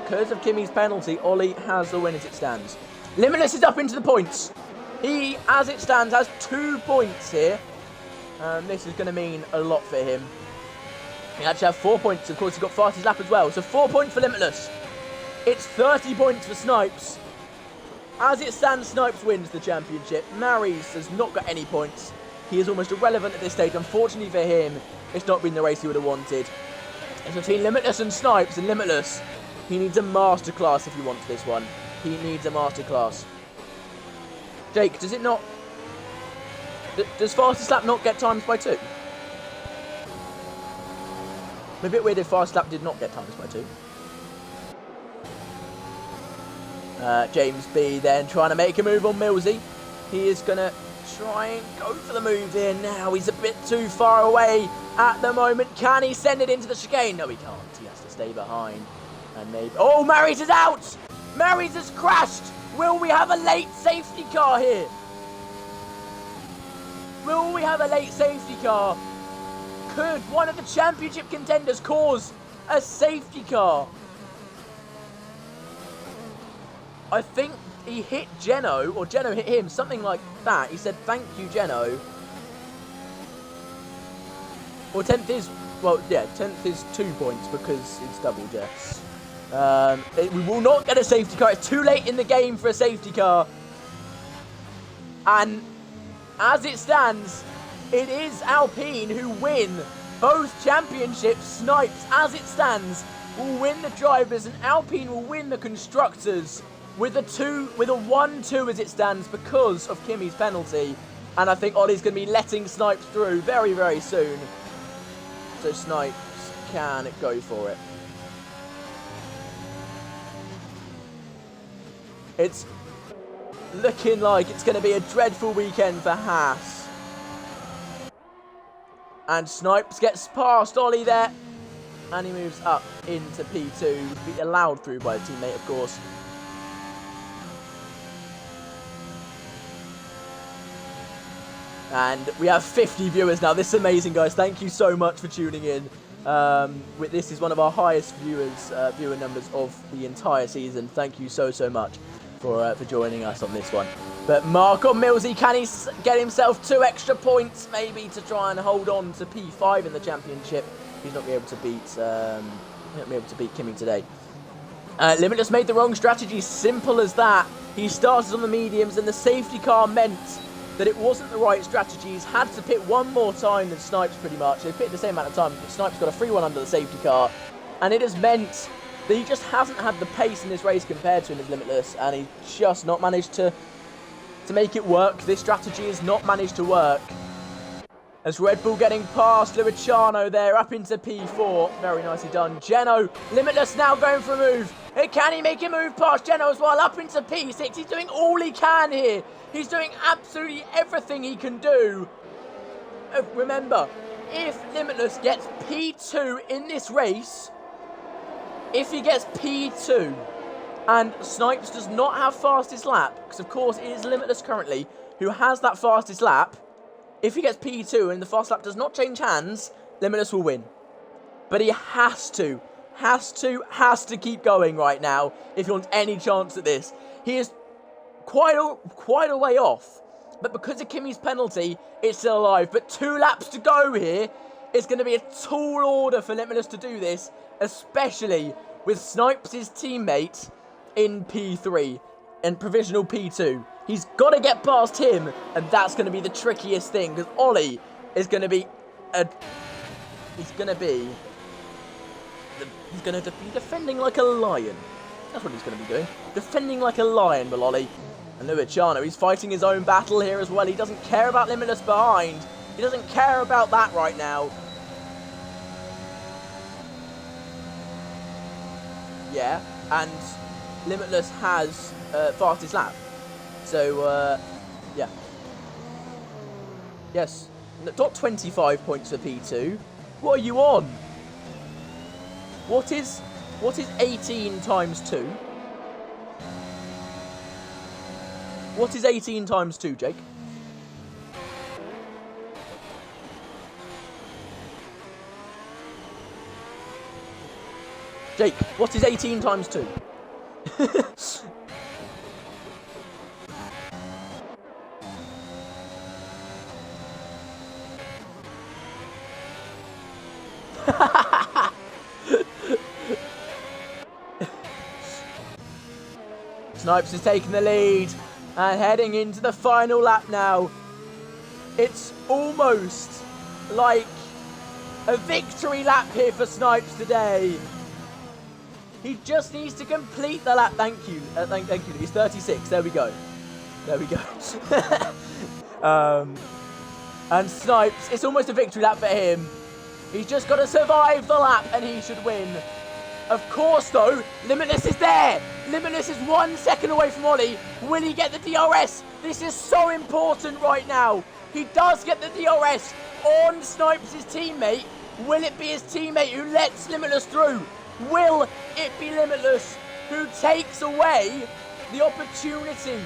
Because of Kimmy's penalty, Ollie has the win as it stands. Limitless is up into the points. He, as it stands, has 2 points here. This is going to mean a lot for him. He actually has 4 points. Of course, he got fastest lap as well. So 4 points for Limitless. It's 30 points for Snipes. As it stands, Snipes wins the championship. Mary's has not got any points. He is almost irrelevant at this stage. Unfortunately for him, it's not been the race he would have wanted. It's between Limitless and Snipes. And Limitless, he needs a masterclass if he wants this one. He needs a masterclass. Jake, does it not... Does fastest lap not get times by 2? A bit weird if fastest lap did not get times by 2. James B then trying to make a move on Millsy. He is going to try and go for the move here now. He's a bit too far away at the moment. Can he send it into the chicane? No, he can't. He has to stay behind. And maybe... Oh, Mary's is out! Mary's has crashed! Will we have a late safety car here? Will we have a late safety car? Could one of the championship contenders cause a safety car? I think he hit Geno, or Geno hit him, something like that. He said, thank you, Geno. Or 10th is, well, yeah, 10th is 2 points because it's double jets. We will not get a safety car. It's too late in the game for a safety car. And as it stands, it is Alpine who win both championships. Snipes, as it stands, will win the drivers, and Alpine will win the constructors with a 1-2 as it stands because of Kimmy's penalty. And I think Ollie's going to be letting Snipes through very, very soon. So Snipes can go for it. looking like it's going to be a dreadful weekend for Haas. And Snipes gets past Ollie there. And he moves up into P2. Be allowed through by a teammate, of course. And we have 50 viewers now. This is amazing, guys. Thank you so much for tuning in. This is one of our highest viewer numbers of the entire season. Thank you so much for joining us on this one. But Marco Millsy, can he get himself 2 extra points maybe to try and hold on to P5 in the championship? He's not going to be able to beat Kimi today. Limitless made the wrong strategy. Simple as that. He started on the mediums, and the safety car meant that it wasn't the right strategy. He's had to pit one more time than Snipes pretty much. They pitted the same amount of time, but Snipes got a free one under the safety car. And it has meant that he just hasn't had the pace in this race compared to him as Limitless, and he's just not managed to make it work. This strategy has not managed to work. As Red Bull getting past Luciano there, up into P4. Very nicely done. Geno, Limitless now going for a move. Can he make a move past Geno as well? Up into P6. He's doing all he can here. He's doing absolutely everything he can do. Remember, if Limitless gets P2 in this race, if he gets P2 and Snipes does not have fastest lap, because of course it is Limitless currently who has that fastest lap, if he gets P2 and the fast lap does not change hands, Limitless will win. But he has to keep going right now if he wants any chance at this. He is quite a way off, but because of Kimi's penalty, it's still alive. But 2 laps to go here. It's going to be a tall order for Limitless to do this, especially with Snipes' teammate in P3 and provisional P2. He's got to get past him, and that's going to be the trickiest thing, because Ollie is going to be he's going to be defending like a lion. That's what he's going to be doing. Defending like a lion, will Ollie. And Luciano, he's fighting his own battle here as well. He doesn't care about Limitless behind. He doesn't care about that right now. Yeah, and Limitless has fastest lap. So, yeah. Yes, not 25 points for P2. What are you on? What is 18 times 2? What is 18 times 2, Jake? Jake, what is 18 times 2? Snipes is taking the lead and heading into the final lap now. It's almost like a victory lap here for Snipes today. He just needs to complete the lap. Thank you. Thank you. He's 36. There we go. There we go. And Snipes, it's almost a victory lap for him. He's just got to survive the lap and he should win. Of course, though, Limitless is there. Limitless is 1 second away from Ollie. Will he get the DRS? This is so important right now. He does get the DRS on Snipes' teammate. Will it be his teammate who lets Limitless through? Will it be Limitless who takes away the opportunity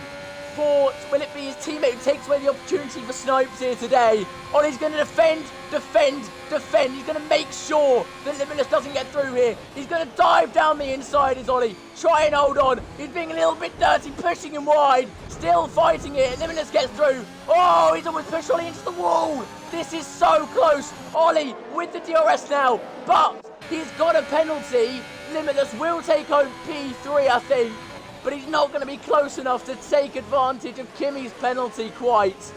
for... Will it be his teammate who takes away the opportunity for Snipes here today? Ollie's going to defend. He's going to make sure that Limitless doesn't get through here. He's going to dive down the inside, is Ollie. Try and hold on. He's being a little bit dirty, pushing him wide. Still fighting it. Limitless gets through. Oh, he's almost pushed Ollie into the wall. This is so close. Ollie with the DRS now, but he's got a penalty. Limitless will take home P3, I think, but he's not going to be close enough to take advantage of Kimi's penalty quite.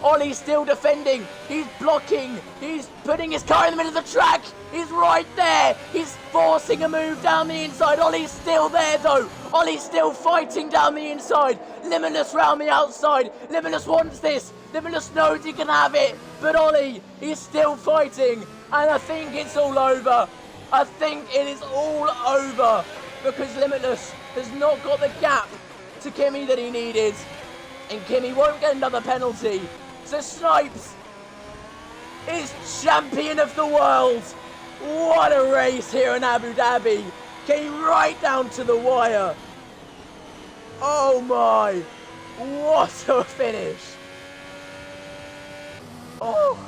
Ollie's still defending. He's blocking. He's putting his car in the middle of the track. He's right there. He's forcing a move down the inside. Ollie's still there, though. Ollie's still fighting down the inside. Limitless round the outside. Limitless wants this. Limitless knows he can have it. But Ollie, he's still fighting. And I think it's all over. I think it is all over. Because Limitless has not got the gap to Kimi that he needed. And Kimi won't get another penalty. So Snipes is champion of the world. What a race here in Abu Dhabi. Came right down to the wire. Oh my. What a finish. Oh.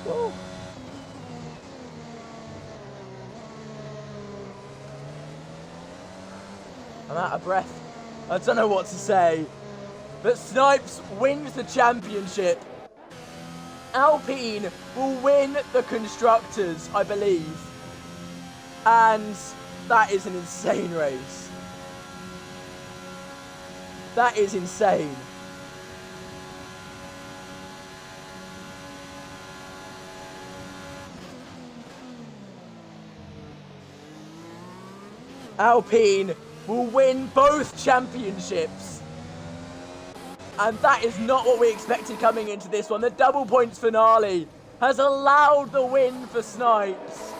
Whoa. I'm out of breath. I don't know what to say. But Snipes wins the championship. Alpine will win the Constructors, I believe. And that is an insane race. That is insane. Alpine will win both championships. And that is not what we expected coming into this one. The double points finale has allowed the win for Snipes.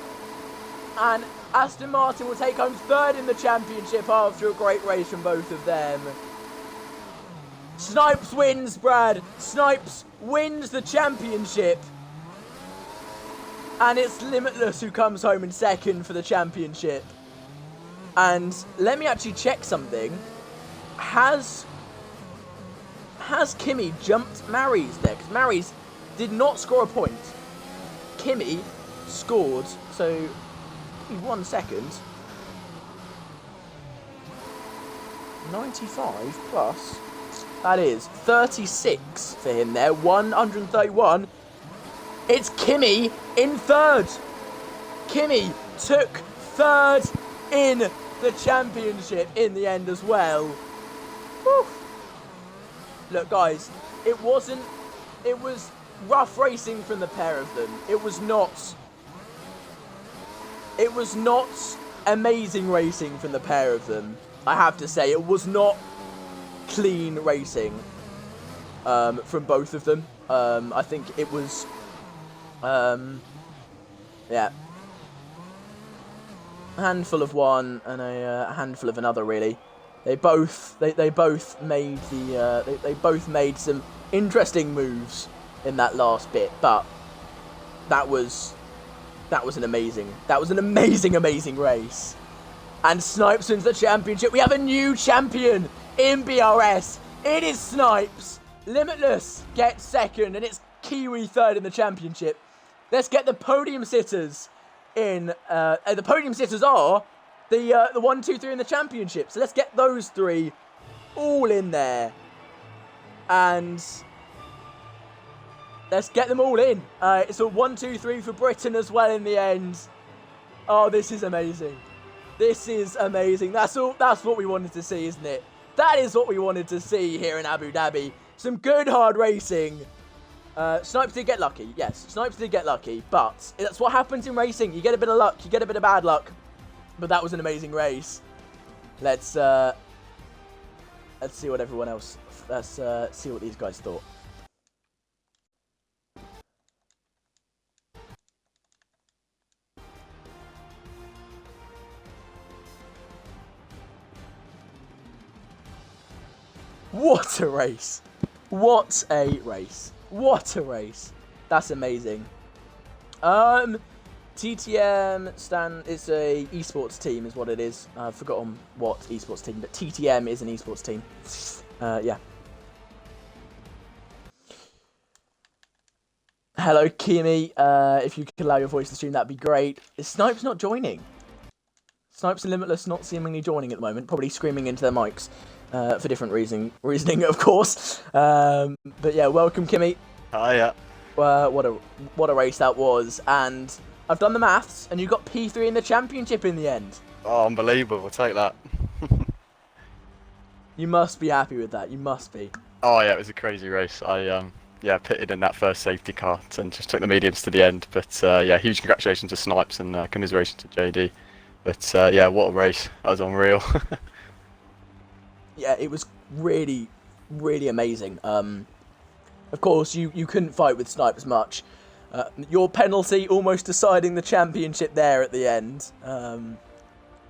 And Aston Martin will take home third in the championship after a great race from both of them. Snipes wins, Brad. Snipes wins the championship. And it's Limitless who comes home in second for the championship. And let me actually check something. Has Kimi jumped Mary's there? Because Mary's did not score a point. Kimi scored, so 1 second. 95 plus, that is 36 for him there, 131. It's Kimi in third. Kimi took third in the championship in the end as well. Whew. Look, guys, it was rough racing from the pair of them. It was not amazing racing from the pair of them. I have to say, it was not clean racing from both of them. I think it was, yeah, a handful of one and a handful of another, really. They both made some interesting moves in that last bit, but that was an amazing race. And Snipes wins the championship. We have a new champion in BRS. It is Snipes. Limitless gets second, and it's Kiwi third in the championship. Let's get the podium sitters in. The podium sitters are the 1, 2, 3 in the championship. So let's get those three all in there, and let's get them all in. It's a 1, 2, 3 for Britain as well in the end. Oh, this is amazing. This is amazing. That's what we wanted to see, isn't it? That is what we wanted to see here in Abu Dhabi. Some good hard racing. Snipes did get lucky. Yes, Snipes did get lucky, but that's what happens in racing. You get a bit of luck, you get a bit of bad luck. But that was an amazing race. Let's see what everyone else. Let's see what these guys thought. What a race! What a race! What a race! That's amazing. TTM it's a esports team is what it is. I've forgotten what esports team, but TTM is an esports team. Yeah. Hello, Kimi. If you could allow your voice to stream, that'd be great. Is Snipes not joining? Snipes and Limitless not seemingly joining at the moment. Probably screaming into their mics for different reasoning, of course. But yeah, welcome, Kimi. Hiya. What a race that was, and I've done the maths, and you got P3 in the championship in the end. Oh, unbelievable. I'll take that. You must be happy with that. You must be. Oh, yeah, it was a crazy race. I pitted in that first safety car and just took the mediums to the end. But, yeah, huge congratulations to Snipes and commiseration to JD. But, yeah, what a race. That was unreal. Yeah, it was really, really amazing. Of course, you couldn't fight with Snipes much. Your penalty almost deciding the championship there at the end. Yeah,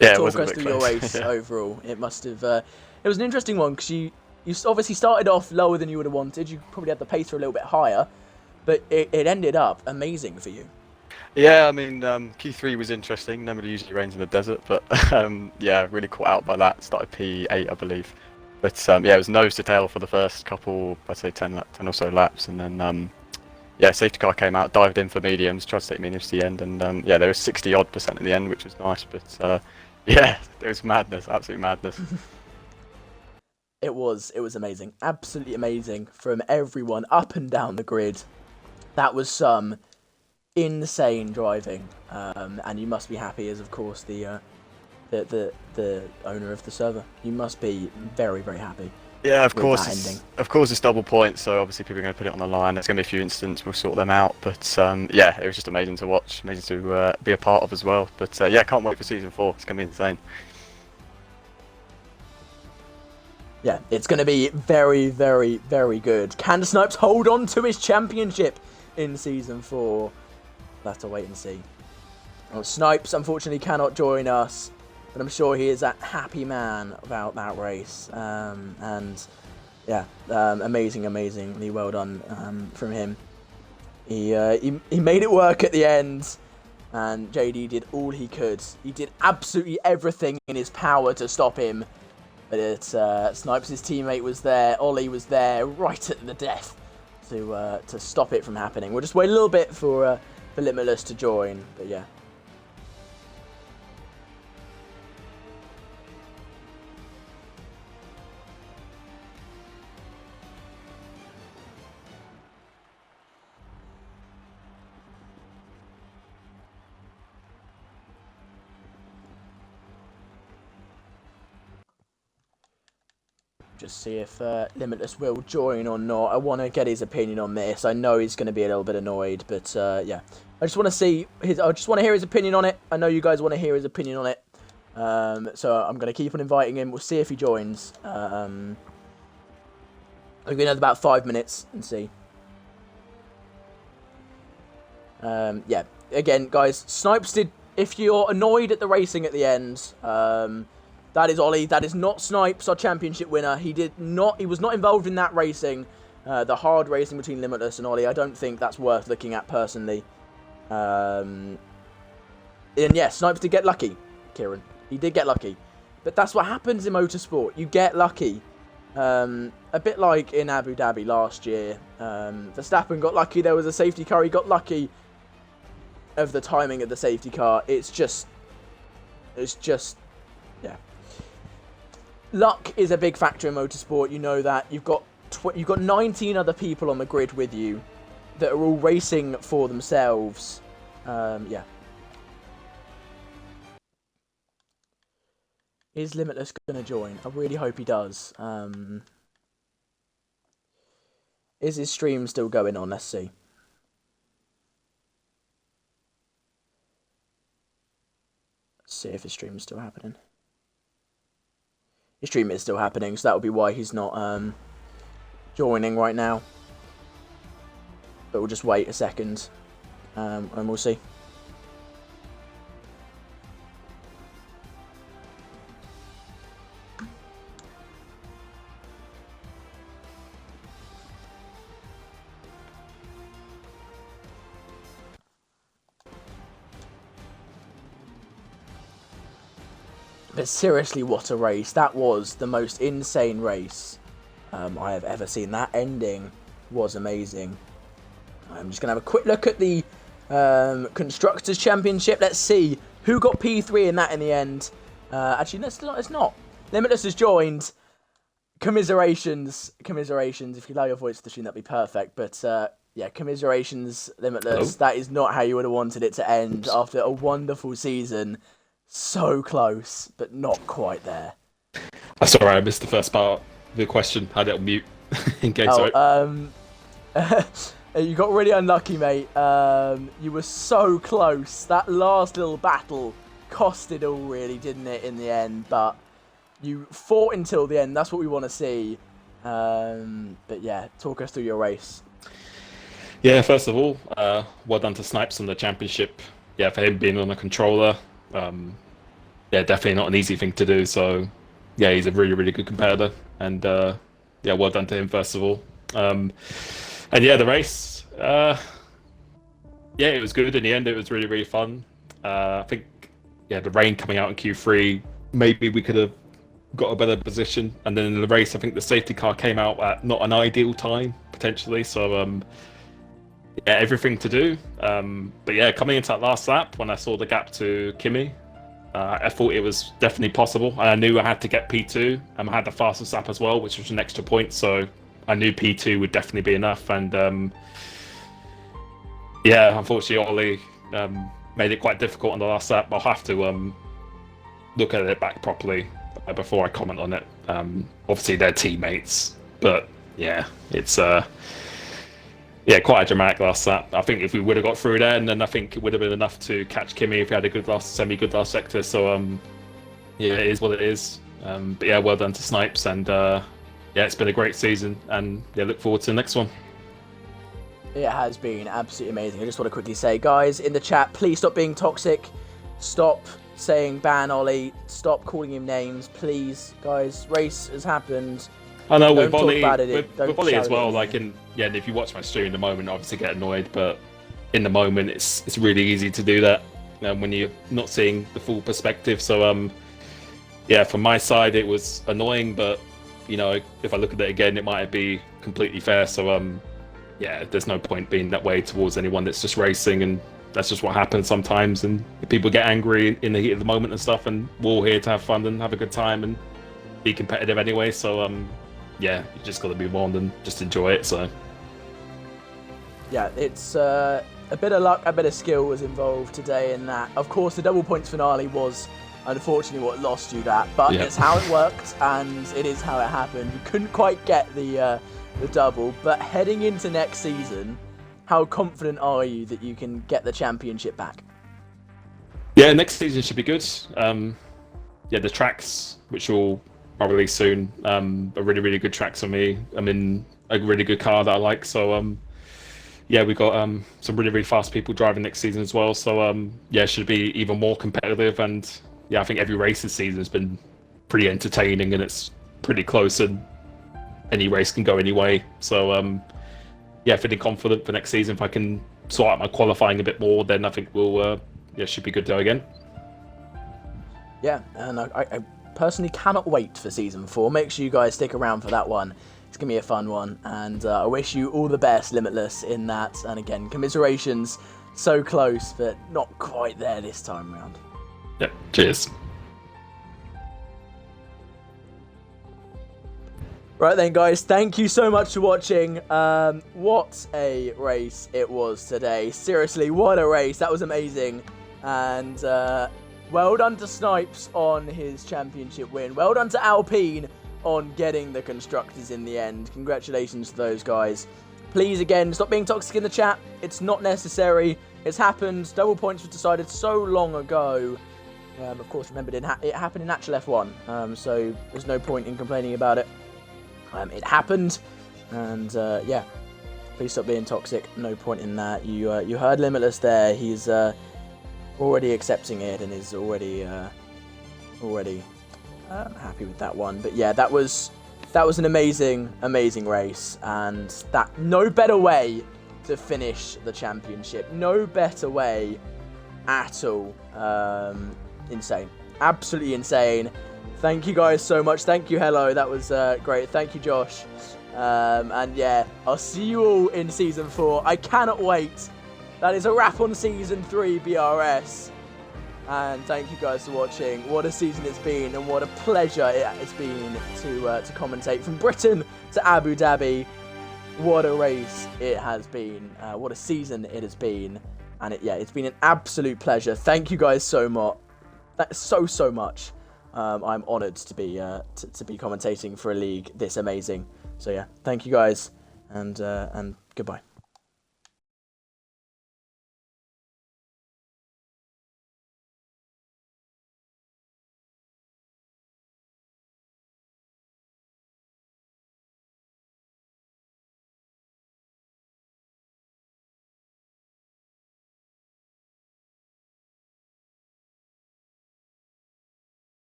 it was Talk a us bit through your close. race Yeah. overall. It must have. It was an interesting one because you obviously started off lower than you would have wanted. You probably had the pace for a little bit higher, but it ended up amazing for you. Yeah, I mean, Q3 was interesting. Nobody usually rains in the desert, but yeah, really caught out by that. Started P8, I believe. But yeah, it was nose to tail for the first couple, I'd say 10 or so laps, and then yeah, safety car came out, dived in for mediums, tried to take mediums to the end, and yeah, there was 60 odd% at the end, which was nice. But yeah, it was madness, absolute madness. It was amazing, absolutely amazing from everyone up and down the grid. That was some insane driving, and you must be happy as, of course, the owner of the server. You must be very, very happy. Yeah, of with course. that ending. Of course, it's double points, so obviously people are going to put it on the line. There's going to be a few incidents. We'll sort them out. But yeah, it was just amazing to watch, amazing to be a part of as well. But yeah, can't wait for season 4. It's going to be insane. Yeah, it's going to be very, very, very good. Can the Snipes hold on to his championship in season 4? We'll have to wait and see. Well, Snipes unfortunately cannot join us, but I'm sure he is a happy man about that race. And yeah, amazingly well done from him. He made it work at the end, and JD did all he could. He did absolutely everything in his power to stop him. But Snipes' teammate was there, Ollie was there, right at the death to stop it from happening. We'll just wait a little bit for Limitless to join, but yeah. Just see if Limitless will join or not. I want to get his opinion on this. I know he's going to be a little bit annoyed, but yeah. I just want to see I just want to hear his opinion on it. I know you guys want to hear his opinion on it. So I'm going to keep on inviting him. We'll see if he joins. We've been at about 5 minutes and see. Yeah. Again, guys, Snipes did. If you're annoyed at the racing at the end, that is Ollie. That is not Snipes, our championship winner. He was not involved in that racing. The hard racing between Limitless and Ollie. I don't think that's worth looking at personally. And yeah, Snipes did get lucky, Kieran. He did get lucky. But that's what happens in motorsport. You get lucky. A bit like in Abu Dhabi last year. Verstappen got lucky. There was a safety car. He got lucky of the timing of the safety car. It's just, yeah. Luck is a big factor in motorsport. You know that. You've got 19 other people on the grid with you that are all racing for themselves. Yeah. Is Limitless going to join? I really hope he does. Is his stream still going on? Let's see. Let's see if his stream is still happening. His stream is still happening, so that would be why he's not joining right now. But we'll just wait a second, and we'll see. But seriously, what a race. That was the most insane race I have ever seen. That ending was amazing. I'm just going to have a quick look at the Constructors' Championship. Let's see who got P3 in that in the end. Actually, it's not. Limitless has joined. Commiserations. If you allow your voice to stream, that'd be perfect. But yeah, commiserations, Limitless. Hello? That is not how you would have wanted it to end after a wonderful season. So close, but not quite there. That's alright, I missed the first part of the question. Had it on mute. In case you got really unlucky, mate. You were so close. That last little battle cost it all, really, didn't it, in the end? But you fought until the end. That's what we want to see. But yeah, talk us through your race. Yeah, first of all, well done to Snipes on the championship. Yeah, for him being on a controller, yeah, definitely not an easy thing to do. So, yeah, he's a really, really good competitor, and yeah, well done to him first of all. And yeah, the race, yeah, it was good in the end. It was really, really fun. I think, yeah, the rain coming out in Q3, maybe we could have got a better position. And then in the race, I think the safety car came out at not an ideal time potentially. So, yeah, everything to do. But yeah, coming into that last lap, when I saw the gap to Kimi, I thought it was definitely possible. And I knew I had to get P2. I had the fastest lap as well, which was an extra point. So I knew P2 would definitely be enough. And yeah, unfortunately, Ollie made it quite difficult on the last lap. I'll have to look at it back properly before I comment on it. Obviously, they're teammates. But yeah, it's... yeah, quite a dramatic last lap. I think if we would have got through there, and then I think it would have been enough to catch Kimi if we had a good last, semi-good last sector. So, yeah, it is what it is. But yeah, well done to Snipes, and yeah, it's been a great season, and yeah, look forward to the next one. It has been absolutely amazing. I just want to quickly say, guys, in the chat, please stop being toxic. Stop saying ban Ollie. Stop calling him names, please, guys. Race has happened. I know Don't with Ollie, talk bad at it. with Ollie as shout well. at Like, yeah, if you watch my stream in the moment, obviously get annoyed, but in the moment, it's really easy to do that when you're not seeing the full perspective. So, yeah, from my side, it was annoying, but you know, if I look at it again, it might be completely fair. So, yeah, there's no point being that way towards anyone that's just racing, and that's just what happens sometimes. And people get angry in the heat of the moment and stuff, and we're all here to have fun and have a good time and be competitive anyway. So, yeah, you just got to move on and just enjoy it. So, yeah, it's a bit of luck, a bit of skill was involved today in that. Of course, the double points finale was unfortunately what lost you that, but yeah. It's how it worked, and it is how it happened. You couldn't quite get the double, but heading into next season, how confident are you that you can get the championship back? Yeah, next season should be good. Yeah, the tracks, which will I'll release soon, are really, really good tracks for me. I'm in a really good car that I like. So, yeah, we got some really, really fast people driving next season as well. So, yeah, it should be even more competitive. And yeah, I think every race this season has been pretty entertaining, and it's pretty close, and any race can go any way. So, yeah, feeling confident for next season. If I can sort out my qualifying a bit more, then I think we'll, yeah, should be good to go again. Yeah, and I personally cannot wait for season 4. Make sure you guys stick around for that one. It's going to be a fun one, and I wish you all the best, Limitless, in that. And again, commiserations, so close, but not quite there this time round. Yeah, cheers. Right then, guys, thank you so much for watching. What a race it was today. Seriously, what a race. That was amazing. And well done to Snipes on his championship win. Well done to Alpine on getting the constructors in the end. Congratulations to those guys. Please, again, stop being toxic in the chat. It's not necessary. It's happened. Double points was decided so long ago. Of course, remember, it happened in actual F1. So there's no point in complaining about it. It happened. And, yeah, please stop being toxic. No point in that. You heard Limitless there. He's already accepting it and is already happy with that one. But yeah, that was an amazing race, and that no better way to finish the championship. No better way at all. Insane, absolutely insane. Thank you guys so much. Thank you, Hello. That was great. Thank you, Josh. And yeah, I'll see you all in season 4. I cannot wait. That is a wrap on season 3 BRS. And thank you guys for watching. What a season it's been, and what a pleasure it's been to commentate from Britain to Abu Dhabi. What a race it has been. What a season it has been. And it's been an absolute pleasure. Thank you guys so much. That's so much. I'm honoured to be commentating for a league this amazing. So yeah, thank you guys, and goodbye.